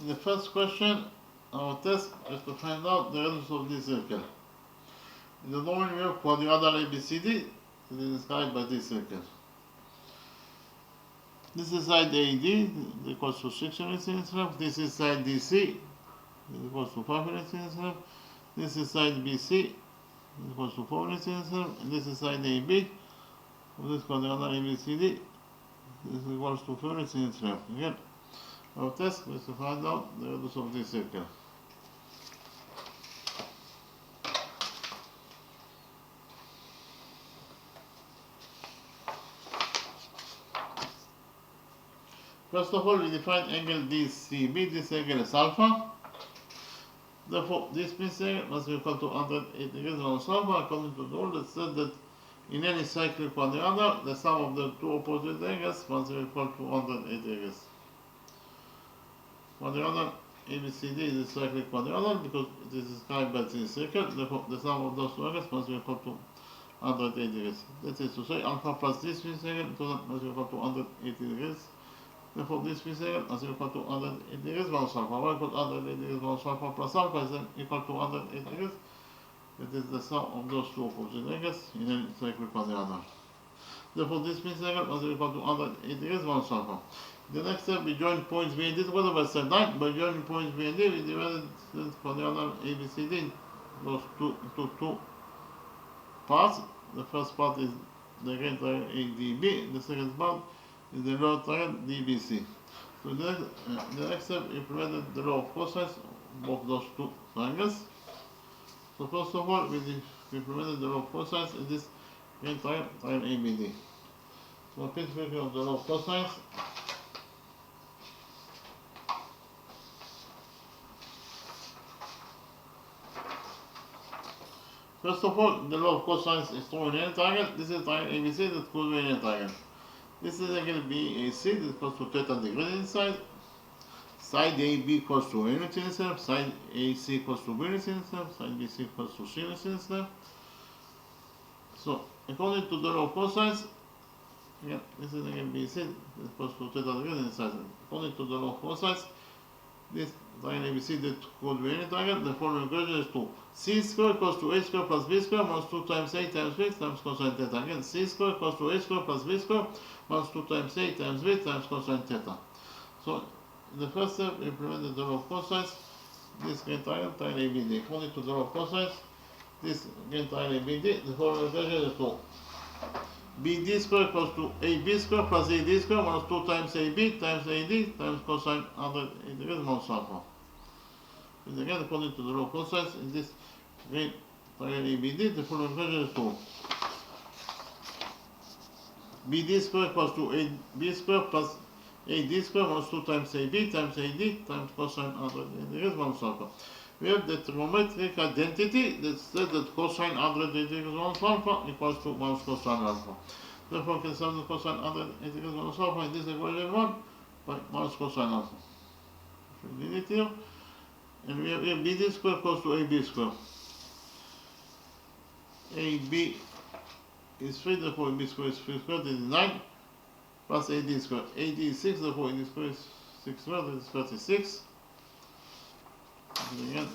In the first question, our test is to find out the radius of this circle. In the domain we have quadrilateral ABCD, it is described by this circle. This is side AD, it equals to 6 units in itself. This is side DC, it equals to 5 units in itself. This is side BC, it equals to 4 units in itself. And this is side AB, of this quadrilateral ABCD, this equals to 4 units in itself. Again, our test is to find out the radius of this circle. First of all, we define angle DCB. This angle is alpha. Therefore, this secant must be equal to 180 degrees minus alpha, according to the rule that said that in any cyclic quadrilateral, the sum of the two opposite angles must be equal to 180 degrees. Quadrilateral ABCD is a cyclic quadrilateral because it is described by this circle. Therefore, the sum of those two angles must be equal to 180 degrees. That is to say, alpha plus this secant must be equal to 180 degrees. Therefore, this secant must be equal to 180 degrees minus alpha. Why put 180 degrees minus alpha plus alpha is then equal to 180 degrees. It is the sum of those two opposite angles in a cyclic quadrilateral. Therefore, this secant must be equal to 180 degrees minus alpha. The next step, we join points B and D together by side line. By joining points B and D, we divided the quadrilateral ABCD into two parts. The first part is the right triangle ADB. The second part is the lower triangle DBC. So the next step, we implemented the law of cosines of both those two triangles. So first of all, we implemented the law of cosines in this right triangle ABD. So a principle of the law of cosines. First of all, the law of cosines is true in any triangle. This is triangle ABC that could be any triangle. This is angle BAC that is equals to theta degrees inside. Side AB equals to A unit in itself. Side AC equals to B unit in itself. Side BC equals to C unit in itself. So, according to the law of cosines, again, this is angle BC that is equals to theta degrees inside. According to the law of cosines, this triangle ABC that could be any triangle, the following equation is 2. C square equals to A square plus B square minus 2 times A times B times cosine theta. Again, C square equals to A square plus B square minus 2 times A times B times cosine theta. So, in the first step, we implemented the law of cosines. This again triangle ABD. According to the law of cosines, this again triangle ABD, the following equation is 2. BD square equals to AB square plus AD square minus 2 times AB times AD times cosine 180 degrees minus alpha. And again, according to the law of cosines, in this great triangle ABD, the following equation is 2. BD square equals to AB square plus AD square minus 2 times AB times AD times cosine 180 degrees minus alpha. We have the trigonometric identity that says that cosine 180 degrees minus alpha equals to minus cosine alpha. Therefore, we can solve the cosine 180 degrees minus alpha in this equation 1 by minus cosine alpha. We did it here. And we have here BD square equals to AB square. AB is 3, therefore AB square is 3 squared, this is 9, plus AD square. AD is 6, therefore AD square is 6 squared, this is 36. And again,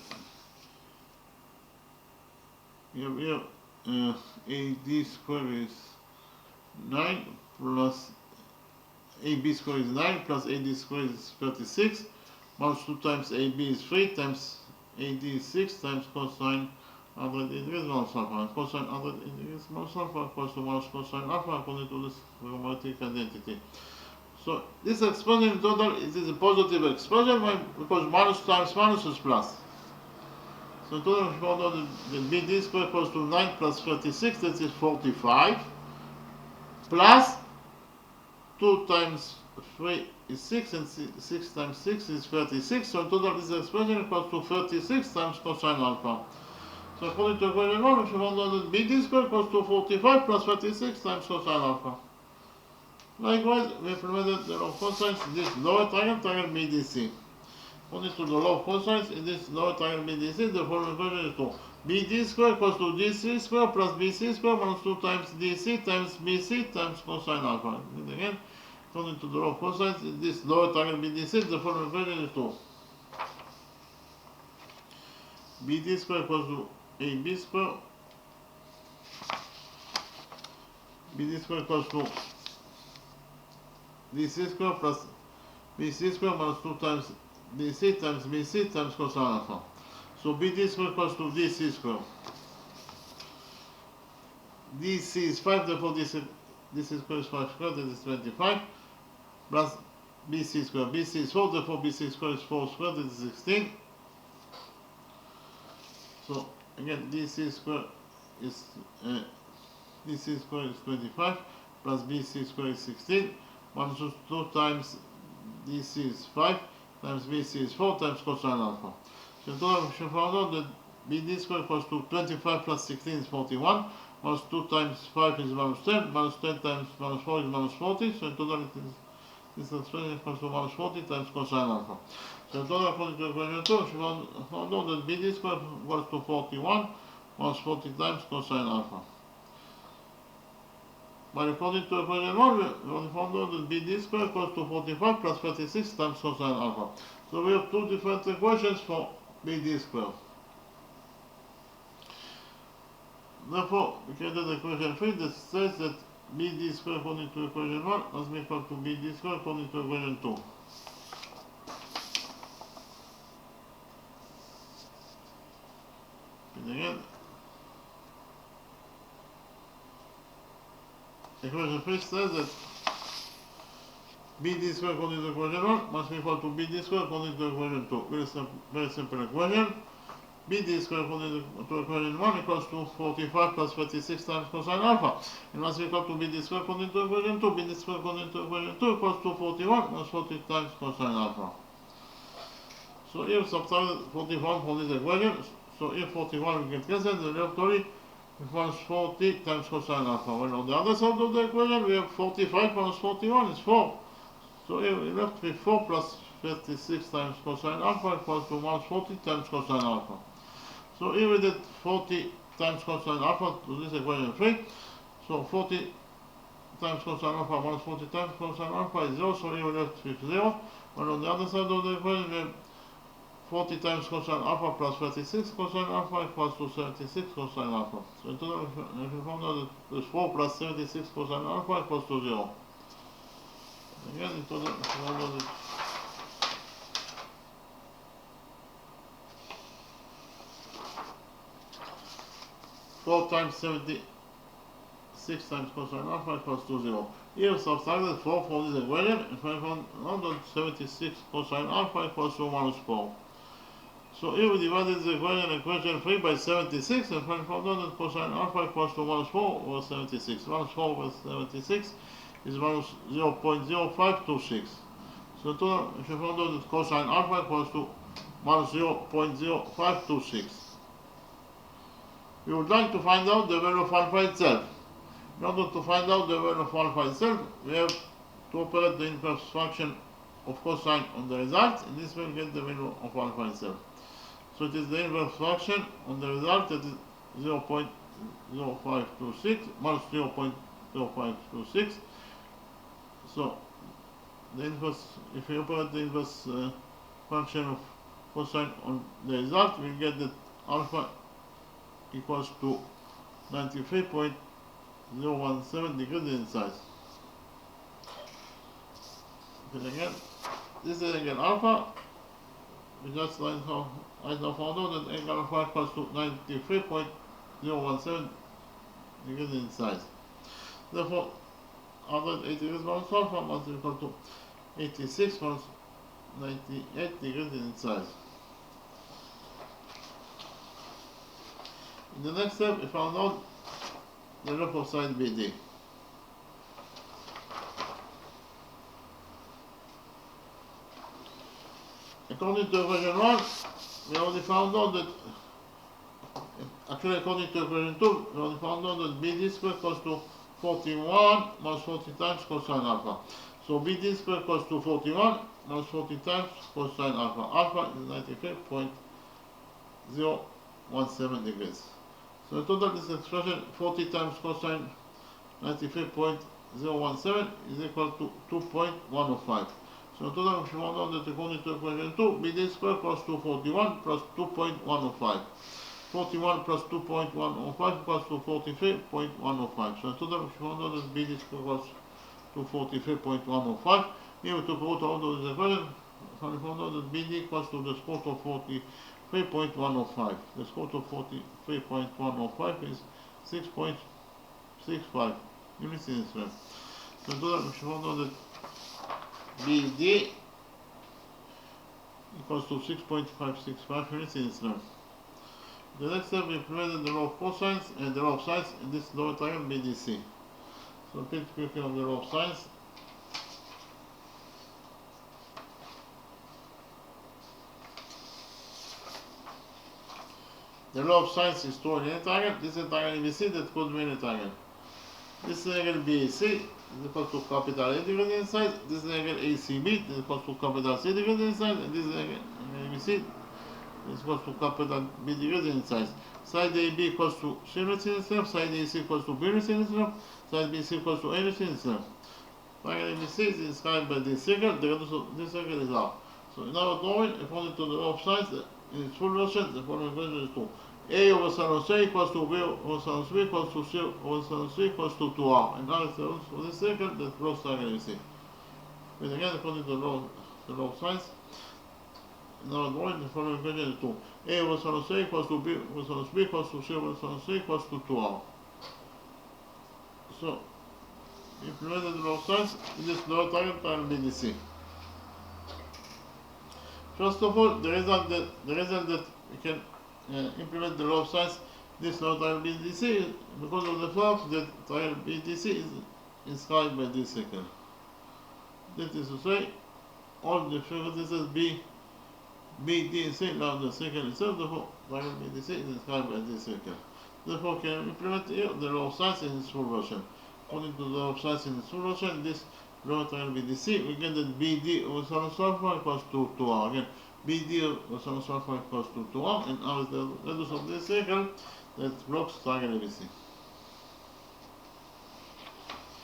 we have here AD square is 9 plus AB square is 9 plus AD square is 36. Minus 2 times AB is 3 times AD is 6 times cosine 180 degrees minus alpha. And cosine 180 degrees minus alpha equals to minus cosine alpha according to this trigonometric identity. So this expression in total is a positive expression because minus times minus is plus. So in total we found out that BD square equals to 9 plus 36, that is 45, plus 2 times 3 is 6 and 6 times 6 is 36. So in total this expression equals to 36 times cosine alpha. So according to equation 1, we found out that BD square equals to 45 plus 36 times cosine alpha. Likewise, we implemented the law of cosines in this lower triangle, triangle BDC. According to the law of cosines in this lower triangle BDC, the following equation is 2. BD square equals to DC square plus BC square minus 2 times DC times BC times cosine alpha. And again, according to the law of cosines in this lower triangle BDC, the following equation is 2. BD square equals to AB square. BD square equals to DC square plus BC square minus 2 times DC times BC times cosine alpha. So BD square equals to DC square. DC is 5, therefore DC square is 5 squared, that is 25, plus BC square. BC is 4, therefore BC square is 4 squared, that is 16. So again, DC square is 25 plus BC square is 16. 1 to 2 times DC is 5 times BC is 4 times cosine alpha. So in total we should find out that BD square equals to 25 plus 16 is 41, minus 2 times 5 is minus 10, minus 10 times minus 4 is minus 40, so in total it is this expression equals to minus 40 times cosine alpha. So in total according to equation 2, we found out that BD square equals to 41 minus 40 times cosine alpha. But according to equation 1, we found out that BD square equals to 45 plus 36 times cosine alpha. So we have two different equations for BD square. Therefore, we created equation 3 that says that BD square according to equation 1 must be equal to BD square according to equation 2. And again, equation 3 says that BD square according to equation 1 must be equal to BD square according to equation 2. Very simple equation. BD square according to equation 1 equals to 45 plus 36 times cosine alpha. It must be equal to BD square according to equation 2. BD square according to equation 2 equals to 41 plus 40 times cosine alpha. So here we subtract 41 from this equation. So here 41 we get cancelled, the left only equals 40 times cosine alpha. Well, on the other side of the equation we have 45 minus 41 is 4. So here we left with 4 plus 36 times cosine alpha equals to minus 40 times cosine alpha. So here we did 40 times cosine alpha to this equation 3. So 40 times cosine alpha minus 40 times cosine alpha is 0. So here we left with 0. But on the other side of the equation we have 40 times cosine alpha plus 36 cosine alpha equals to 76 cosine alpha. So in total, if you found out that there's 4 plus 76 cosine alpha equals to 0. Again, in total, if you found out that 4 times 76 times cosine alpha equals to 0. Here subtracted 4 from this equation, if I found out that 76 cosine alpha equals to minus 4. So here we divided the equation 3 by 76, and I found out that cosine alpha equals to minus 4 over 76. Minus 4 over 76 is minus 0.0526. So in total, if you found out that cosine alpha equals to minus 0.0526. We would like to find out the value of alpha itself. In order to find out the value of alpha itself, we have to operate the inverse function of cosine on the result, and this will get the value of alpha itself. So it is the inverse function on the result that is 0.0526 minus 0.0526. So the inverse, if we operate the inverse function of cosine on the result, we get that alpha equals to 93.017 degrees in size. Okay, again, this is again alpha. We just right now found out that angle alpha equals to 93.017 degrees in size. Therefore, 180 degrees minus alpha must be equal to 86 minus 98 degrees in size. In the next step, we found out the length of side BD. According to equation 1, we already found out that, actually according to equation 2, we already found out that BD square equals to 41 minus 40 times cosine alpha. So BD square equals to 41 minus 40 times cosine alpha. Alpha is 93.017 degrees. So in total, this expression 40 times cosine 93.017 is equal to 2.105. So in total, if you want to know that according to equation 2, BD square equals to 41 plus 2.105. 41 plus 2.105 equals to 43.105. So in total, if you want to know that BD square equals to 43.105, here we took root out of this equation, so we found out that BD equals to the square root of 43.105. The square root of 43.105 is 6.65 units in strength. So in total, if you want to know that BD equals to 6.565 units in strength. The next step, we implemented the law of cosines and the law of sines in this lower triangle BDC. So repeat quickly on the law of sines. the law of sines is true in any triangle. This is a triangle ABC that could be any triangle. This angle BAC is equal to capital A divided inside. This angle ACB is equal to capital C divided inside. And this angle ABC is equal to capital B divided inside. Side AB equals to C units in itself. Side AC equals to B units in itself. Side BC equals to A units in itself. Triangle ABC is described by this circle. The radius of this circle is R. So in our drawing, according to the law of sines, in its full version, the following equation is 2. A over sin of C equals to B over sin of B equals to C over sin of C equals to 2R. And now it's the rules for this circle that blocks triangle ABC. But again, according to the law of sines, in our drawing, the following equation is 2. A over sin of C equals to B over sin of B equals to C over sin of C equals to 2R. So, implemented the law of sines in this lower triangle, triangle BDC. First of all, the result that we can implement the law of sines, this law triangle BDC is because of the fact that triangle BDC is inscribed by this circle. That is to say, all the vertices B, D, and C are the circle itself. Therefore, triangle BDC is inscribed by this circle. Therefore, we can implement here the law of sines in its full version. According to the law of sines in its full version, this lower triangle BDC, we get that BD over sin of alpha equals to 2R. Again, BD over sin of alpha equals to 2R, and R is the radius of this circle that blocks triangle ABC.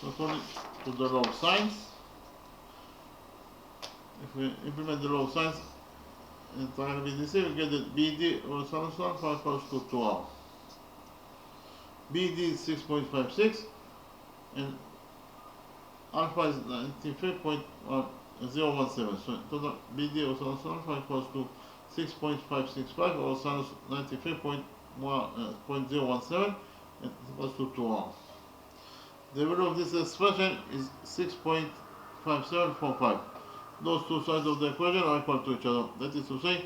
So according to the law of sines, if we implement the law of sines in triangle BDC, we get that BD over sin of alpha equals to 2R. BD is 6.56, and alpha is 93.017. So total BD of sinus alpha equals to 6.565 or sinus 93.017 and equals to 2R. The value of this expression is 6.5745. Those two sides of the equation are equal to each other. That is to say,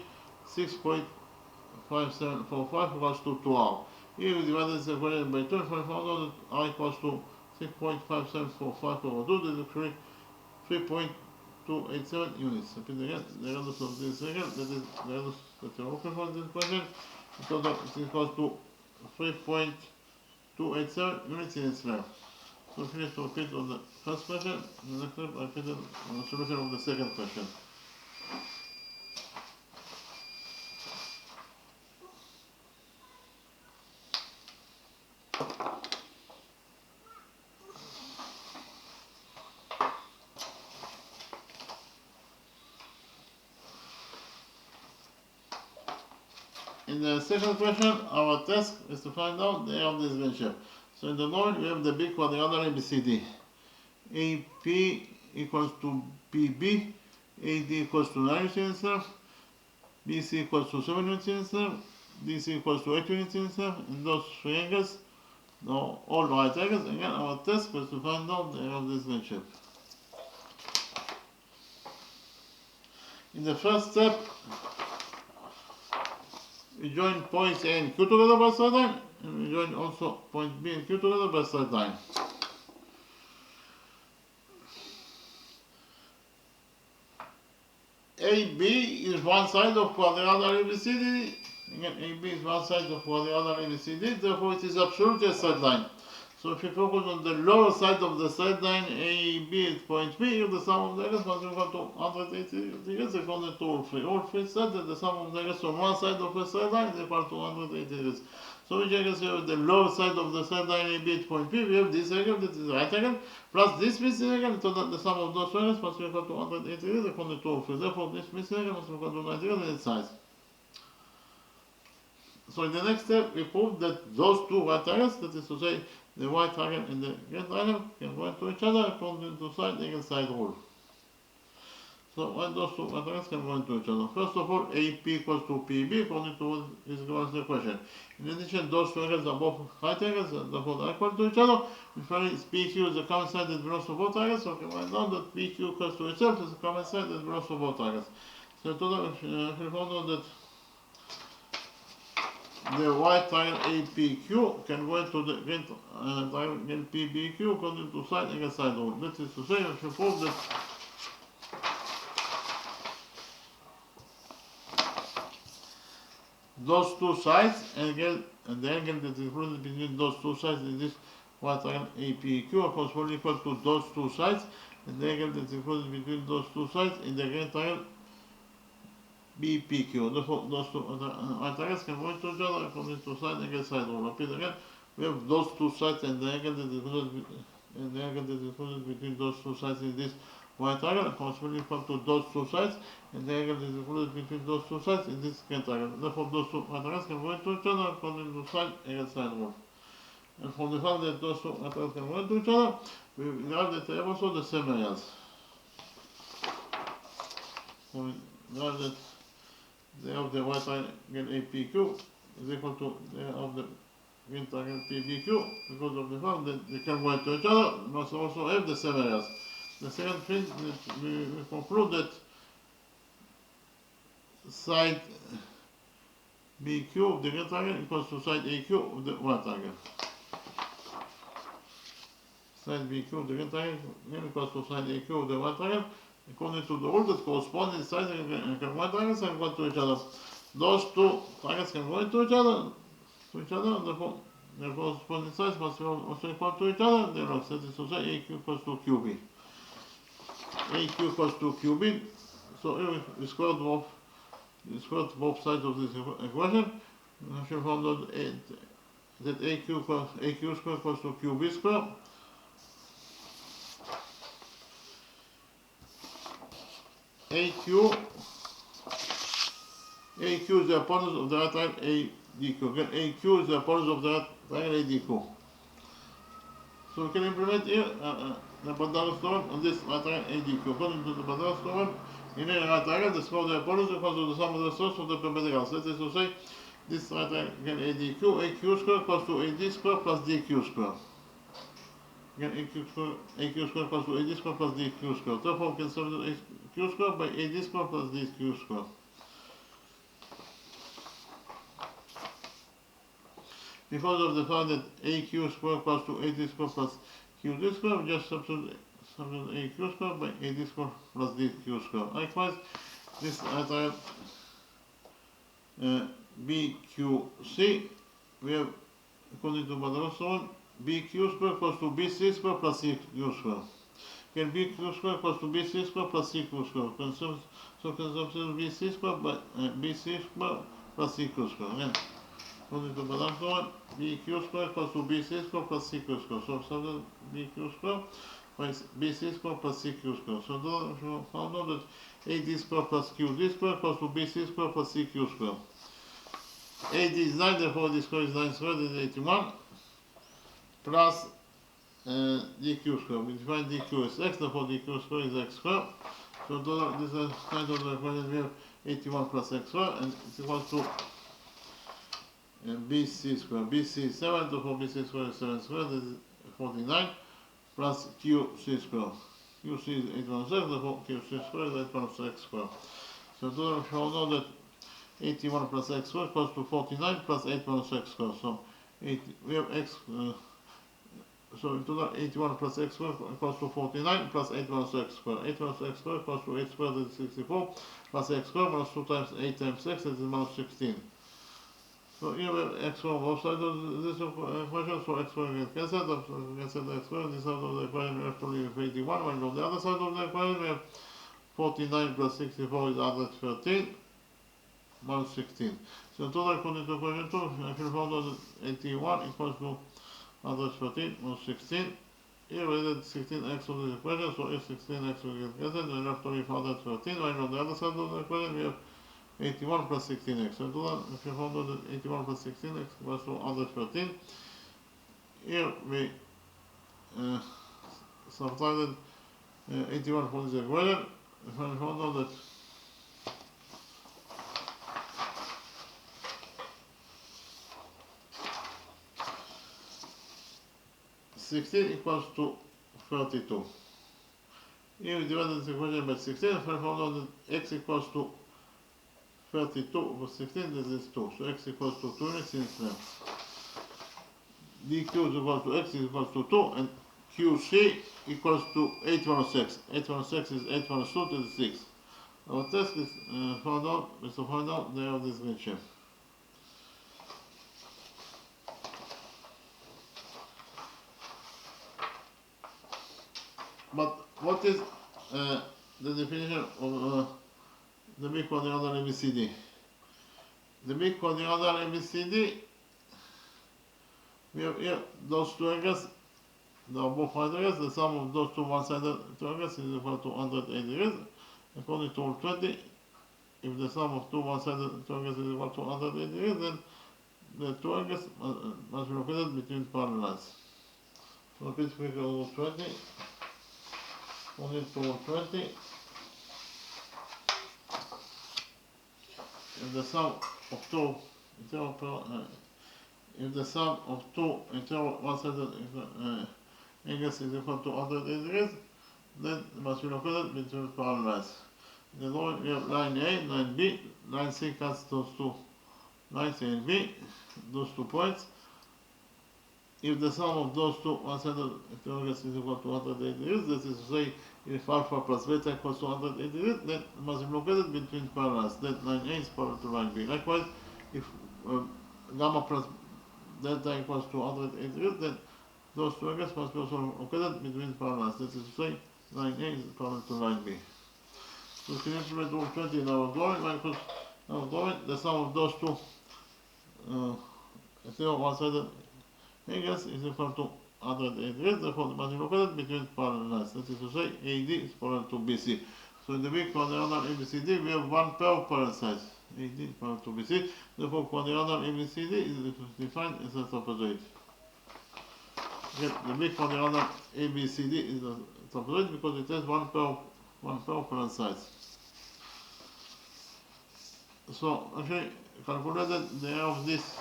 6.5745 equals to 2R. Here we divide this equation by 2 and find out that R equals to 6.5745 over 2, that is 3.287 units. Repeat again, the radius of this circle, that is the radius that you are looking for in this equation, so that it equals to 3.287 units in its length. So finish to repeat on the first question, and the next step I repeat on the solution of the second question. In the second question, our task is to find out the area of this venture. So in the drawing, we have the big quadrilateral ABCD. AP equals to BB, AD equals to 9 units in itself, BC equals to 7 units in itself, DC equals to 8 units in itself, and those three angles, all right angles. Again, our task was to find out the area of this venture. In the first step, we join points A and Q together by straight line, and we join also point B and Q together by straight line. AB is one side of quadrilateral ABCD. Again, AB is one side of quadrilateral ABCD, therefore it is absolutely a straight line. So if you focus on the lower side of the straight line, AB at point B, if the sum of the angles must be equal to 180 degrees according to all three. All three said that the sum of the angles on one side of a straight line is equal to 180 degrees. So which angles we have the lower side of the straight line AB at point B, we have this angle, that is the right angle, plus this missing angle, so that the sum of those angles must be equal to 180 degrees according to all three. Therefore, this missing angle must be equal to 90 degrees in its size. So in the next step, we prove that those two right angles, that is to say, the right triangle and the red triangle, can go into each other according to side angle side rule. So when those two right triangles can go into each other. First of all, AP equals to PB according to what is given in the equation. In addition, those two angles are both right angles, and therefore they are equal to each other. And finally, PQ is the common side that belongs to both triangles, so we can write down that PQ equals to itself is the common side that belongs to both triangles. So in total, if we found out that the right triangle APQ can go into the red triangle PBQ according to side angle side rule. That is to say, if you prove that those two sides, and the angle that is included between those two sides is this right triangle APQ, corresponding equal to those two sides, and the angle that is included between those two sides in the right triangle BPQ. Therefore, those two right triangles can point to each other according to side, angle, side rule. Repeat again. We have those two sides and the angle that is included between those two sides in this right triangle, corresponding equal to those two sides, and the angle that is included between those two sides in this right triangle. Therefore, those two right triangles can point to each other according to side, angle, side rule. And from the fact that those two right triangles can point to each other, we have that they have also the same areas. So we have that they have the right triangle APQ is equal to they have the green triangle PBQ because of the fact that they can point to each other, must also have the same areas. The second thing that we conclude that side BQ of the green triangle equals to side AQ of the right triangle. Side BQ of the green triangle equals to side AQ of the right triangle, according to the rule that corresponding sides and right triangles can point to each other. Those two triangles can point to each other, therefore their corresponding sides must also equal to each other. Therefore, that is to say AQ equals to QB. AQ equals to QB. So here we squared both sides of this equation. We should find out that AQ squared equals to QB squared. AQ is the opponent of the right triangle ADQ. Again, AQ is the opponent of the right triangle ADQ. So we can implement here the Pythagoras theorem on this right triangle ADQ. According to the Pythagoras theorem, in a right triangle, the square of the opponents equals to the sum of the sides of the perpendiculars. That is to say, this right triangle ADQ, AQ square equals to AD square plus DQ square. Again, AQ square equals to AD square plus DQ square. Therefore, we can substitute AQ square by AD square plus DQ square. Because of the fact that AQ square equals to AD square plus QD square, we just substitute AQ square by AD square plus DQ square. Likewise, this right BQC, we have, according to Pythagoras theorem, BQ square equals to BC square plus CQ square. Again, BQ square equals to BC square plus CQ square. So we can substitute BC square by BC square plus CQ square. Again, according to Pythagoras theorem, BQ square equals to BC square plus CQ square. So substitute BQ square by BC square plus CQ square. So we found out that AD square plus QD square equals to BC square plus CQ square. AD is 9, therefore D square is 9 squared, is 81. Plus DQ square. We define DQ as x, therefore DQ square is x squared. So this is kind of the equation. We have 81 plus x squared, and it's equal to BC square. BC is 7, therefore BC square is 7 squared, this is 49, plus QC square. QC is 816, therefore QC square is 816 squared. So we shall know that 81 plus x squared equals to 49 plus 816 squared. So we have x. So in total, 81 plus x squared equals to 49 plus 8 minus x squared. 8 minus x squared equals to 8 squared is 64 plus x squared minus 2 times 8 times x is minus 16. So here we have x squared on both sides of this equation, so x squared gets cancelled. So we cancel the x squared. This side of the equation we have to leave 81. When on the other side of the equation we have 49 plus 64 is 113 minus 16. So in total, according to equation 2, I can find out that 81 equals to 113 minus 16. Here we added 16x to this equation, so if 16x will get cancelled, then we have to leave 113. While on the other side of the equation, we have 81 plus 16x. So if you found out that 81 plus 16x equals to 113, here we subtracted 81 from this equation. If I found out that 16 equals to 32. Here we divided this equation by 16, and I found out that x equals to 32 over 16, this is 2. So x equals to 2 units in Israel. dq is equal to x is equal to 2, and qc equals to 8 minus x. 8 minus x is 8 minus 2, this is 6. Our task is to find out they have this ratio. but what is the definition of the big quadrilateral ABCD? The big quadrilateral ABCD, we have here those two angles, they are both right angles, the sum of those two one-sided triangles is equal to 180 degrees. According to Rule 20, if the sum of two one-sided triangles is equal to 180 degrees, then the two angles must be located between parallel lines. So repeat figure Rule 20. According to Rule 20, if the sum of two one-sided angles is equal to 180 degrees, then it must be located between parallel lines. In the drawing we have line A, line B, line C cuts those two lines A and B, those 2 points. If the sum of those two one-sided triangles is equal to 180 degrees, that is to say, if alpha plus beta equals to 180 degrees, then it must be located between parallel lines. That line A is parallel to line B. Likewise, if gamma plus delta equals to 180 degrees, then those two angles must be also located between parallel lines. That is to say, line A is parallel to line B. So we can implement Rule 20 in our drawing, the sum of those two one-sided angles is equal to 180 degrees, therefore it must be located between parallel lines. That is to say, AD is parallel to BC. So in the big quadrilateral ABCD, we have one pair of parallel sides. AD is parallel to BC, therefore quadrilateral ABCD is defined as a trapezoid. Again, the big quadrilateral ABCD is a trapezoid because it has one pair of parallel sides. So actually calculated the area of this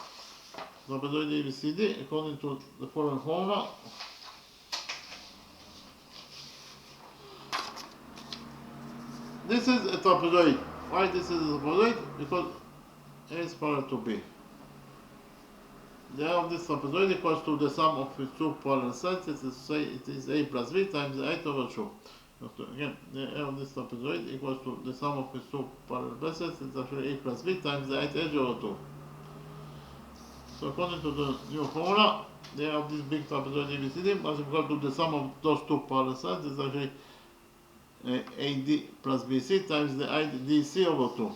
trapezoid ABCD according to the following formula. This is a trapezoid. Why this is a trapezoid? Because A is parallel to B. The area of this trapezoid equals to the sum of its two parallel sides. That is to say, it is A plus B times the height over 2. So again, the area of this trapezoid equals to the sum of its two parallel bases. It's actually A plus B times the height edge over 2. So according to the new formula, the area of this big trapezoid ABCD must be equal to the sum of those two parallel sides. It's actually AD plus BC times the height DC over 2.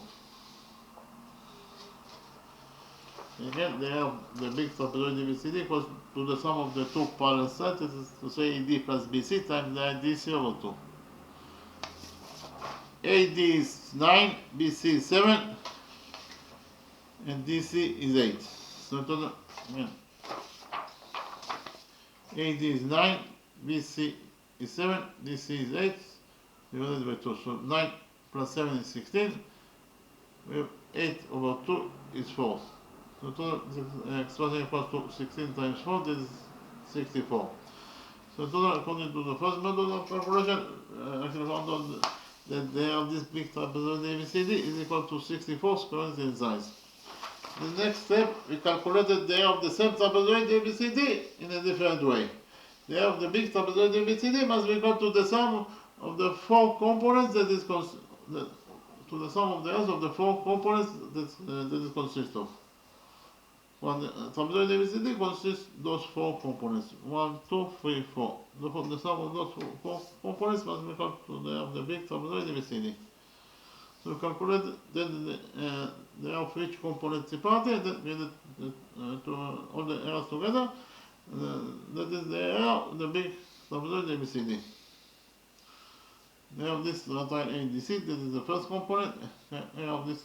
Again, the area of the big trapezoid ABCD equals to the sum of the two parallel sides. That is to say, AD plus BC times the height DC over 2. AD is 9, BC is 7, and DC is 8. So total, again, AD is 9, BC is 7, DC is 8, divided by 2. So 9 plus 7 is 16. We have 8 over 2 is 4. So total expression equals to 16 times 4, this is 64. So total, according to the first method of calculation, actually found out that the area of this big trapezoid ABCD is equal to 64 square meters in size. The next step, we calculated the area of the same trapezoid ABCD in a different way. The area of the big trapezoid ABCD must be equal to the sum of the four components that is to the sum of the areas of the four components that it consists of. When the trapezoid ABCD consists those four components: 1, 2, 3, 4. Therefore, the sum of those four components must be equal to the area of the big trapezoid ABCD. So we calculate then the area of each component separately, and then we add all the areas together. That is the area of the big trapezoid ABCD. The area of this right triangle ADC, that is the first component. The area of this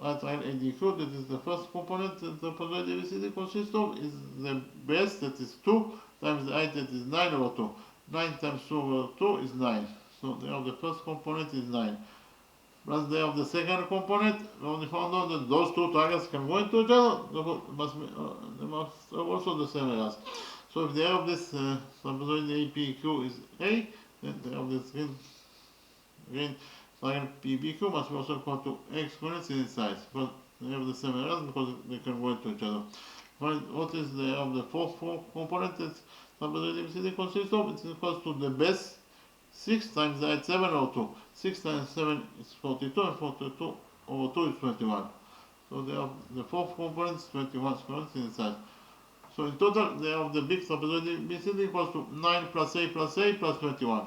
right triangle ADQ, that is the first component that the trapezoid ABCD consists of, is the base, that is 2, times the height, that is 9 over 2. 9 times 2 over 2 is 9. So the area of the first component is 9. Plus the area of the second component, we only found out that those two triangles can go into each other, they must have also the same areas. So if the area of this trapezoid APQ is A, then the area of this green triangle PBQ must be also equal to A exponents in its size, because they have the same areas because they can go into each other. What is the area of the fourth component that trapezoid ABCD consists of? It's equal to the base 6 times the height 7 over 2. 6 times 7 is 42, and 42 over 2 is 21. So they have the fourth component is 21 square meters in its size. So in total, they have the big trapezoid ABCD equals to 9 plus A plus A plus 21.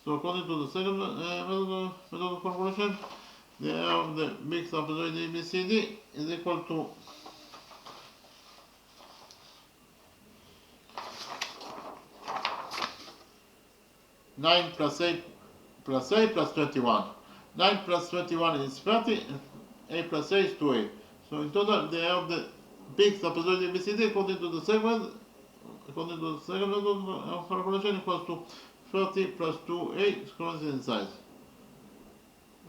So according to the second method of calculation, the area of the big trapezoid ABCD is equal to 9 plus 8 plus 8 plus 21. 9 plus 21 is 30, and 8 plus 8 is 2a. So in total, the area of the big trapezoid ABCD according to the second method of calculation equals to 30 plus 2a squared in size.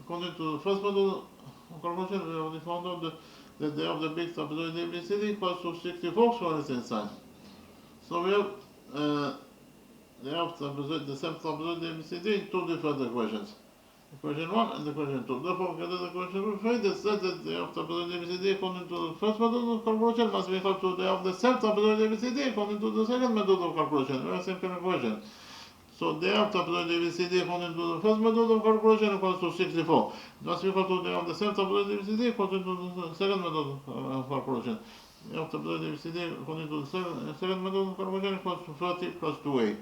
According to the first method of calculation, we already found out that the area of the big trapezoid ABCD equals to 64 squared in size. So we have the area of the same trapezoid ABCD in two different equations. Equation 1 and equation 2. Therefore, get the equation 3 that says that the area of trapezoid ABCD according to the first method of calculation must be equal to the area of the same trapezoid ABCD according to the second method of calculation. Very simple equation. So the area of trapezoid ABCD according to the first method of calculation equals to 64. It must be equal to the area of the same trapezoid ABCD according to the second method of calculation. The area of trapezoid ABCD according to the second method of calculation equals to 30 plus 2a.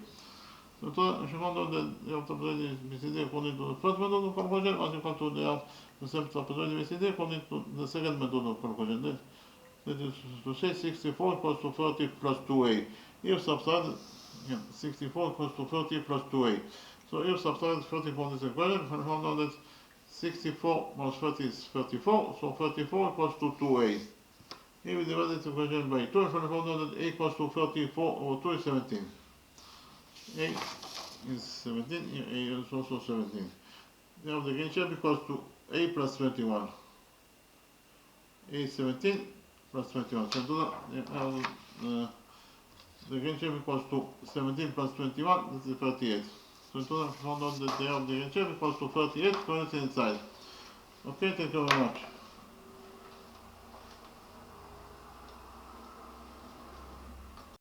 So if you found out that the area of trapezoid ABCD according to the first method of calculation must be equal to the area of the same trapezoid ABCD according to the second method of calculation. That is to say 64 equals to 30 plus 2a. Here subtract 64 equals to 30 plus 2a. So here subtract 30 from this equation, and found out that 64 minus 30 is 34, so 34 equals to 2a. Here we divide this equation by 2, and found out that a equals to 34 over 2 is 17. A is 17, here a is also 17. Now the gain shape equals to a plus 21. A is 17 plus 21. So the gain shape equals to 17 plus 21, this is 38. So in total, we found out that the area of the gain shape equals to 38 squared inside. Okay, thank you very much.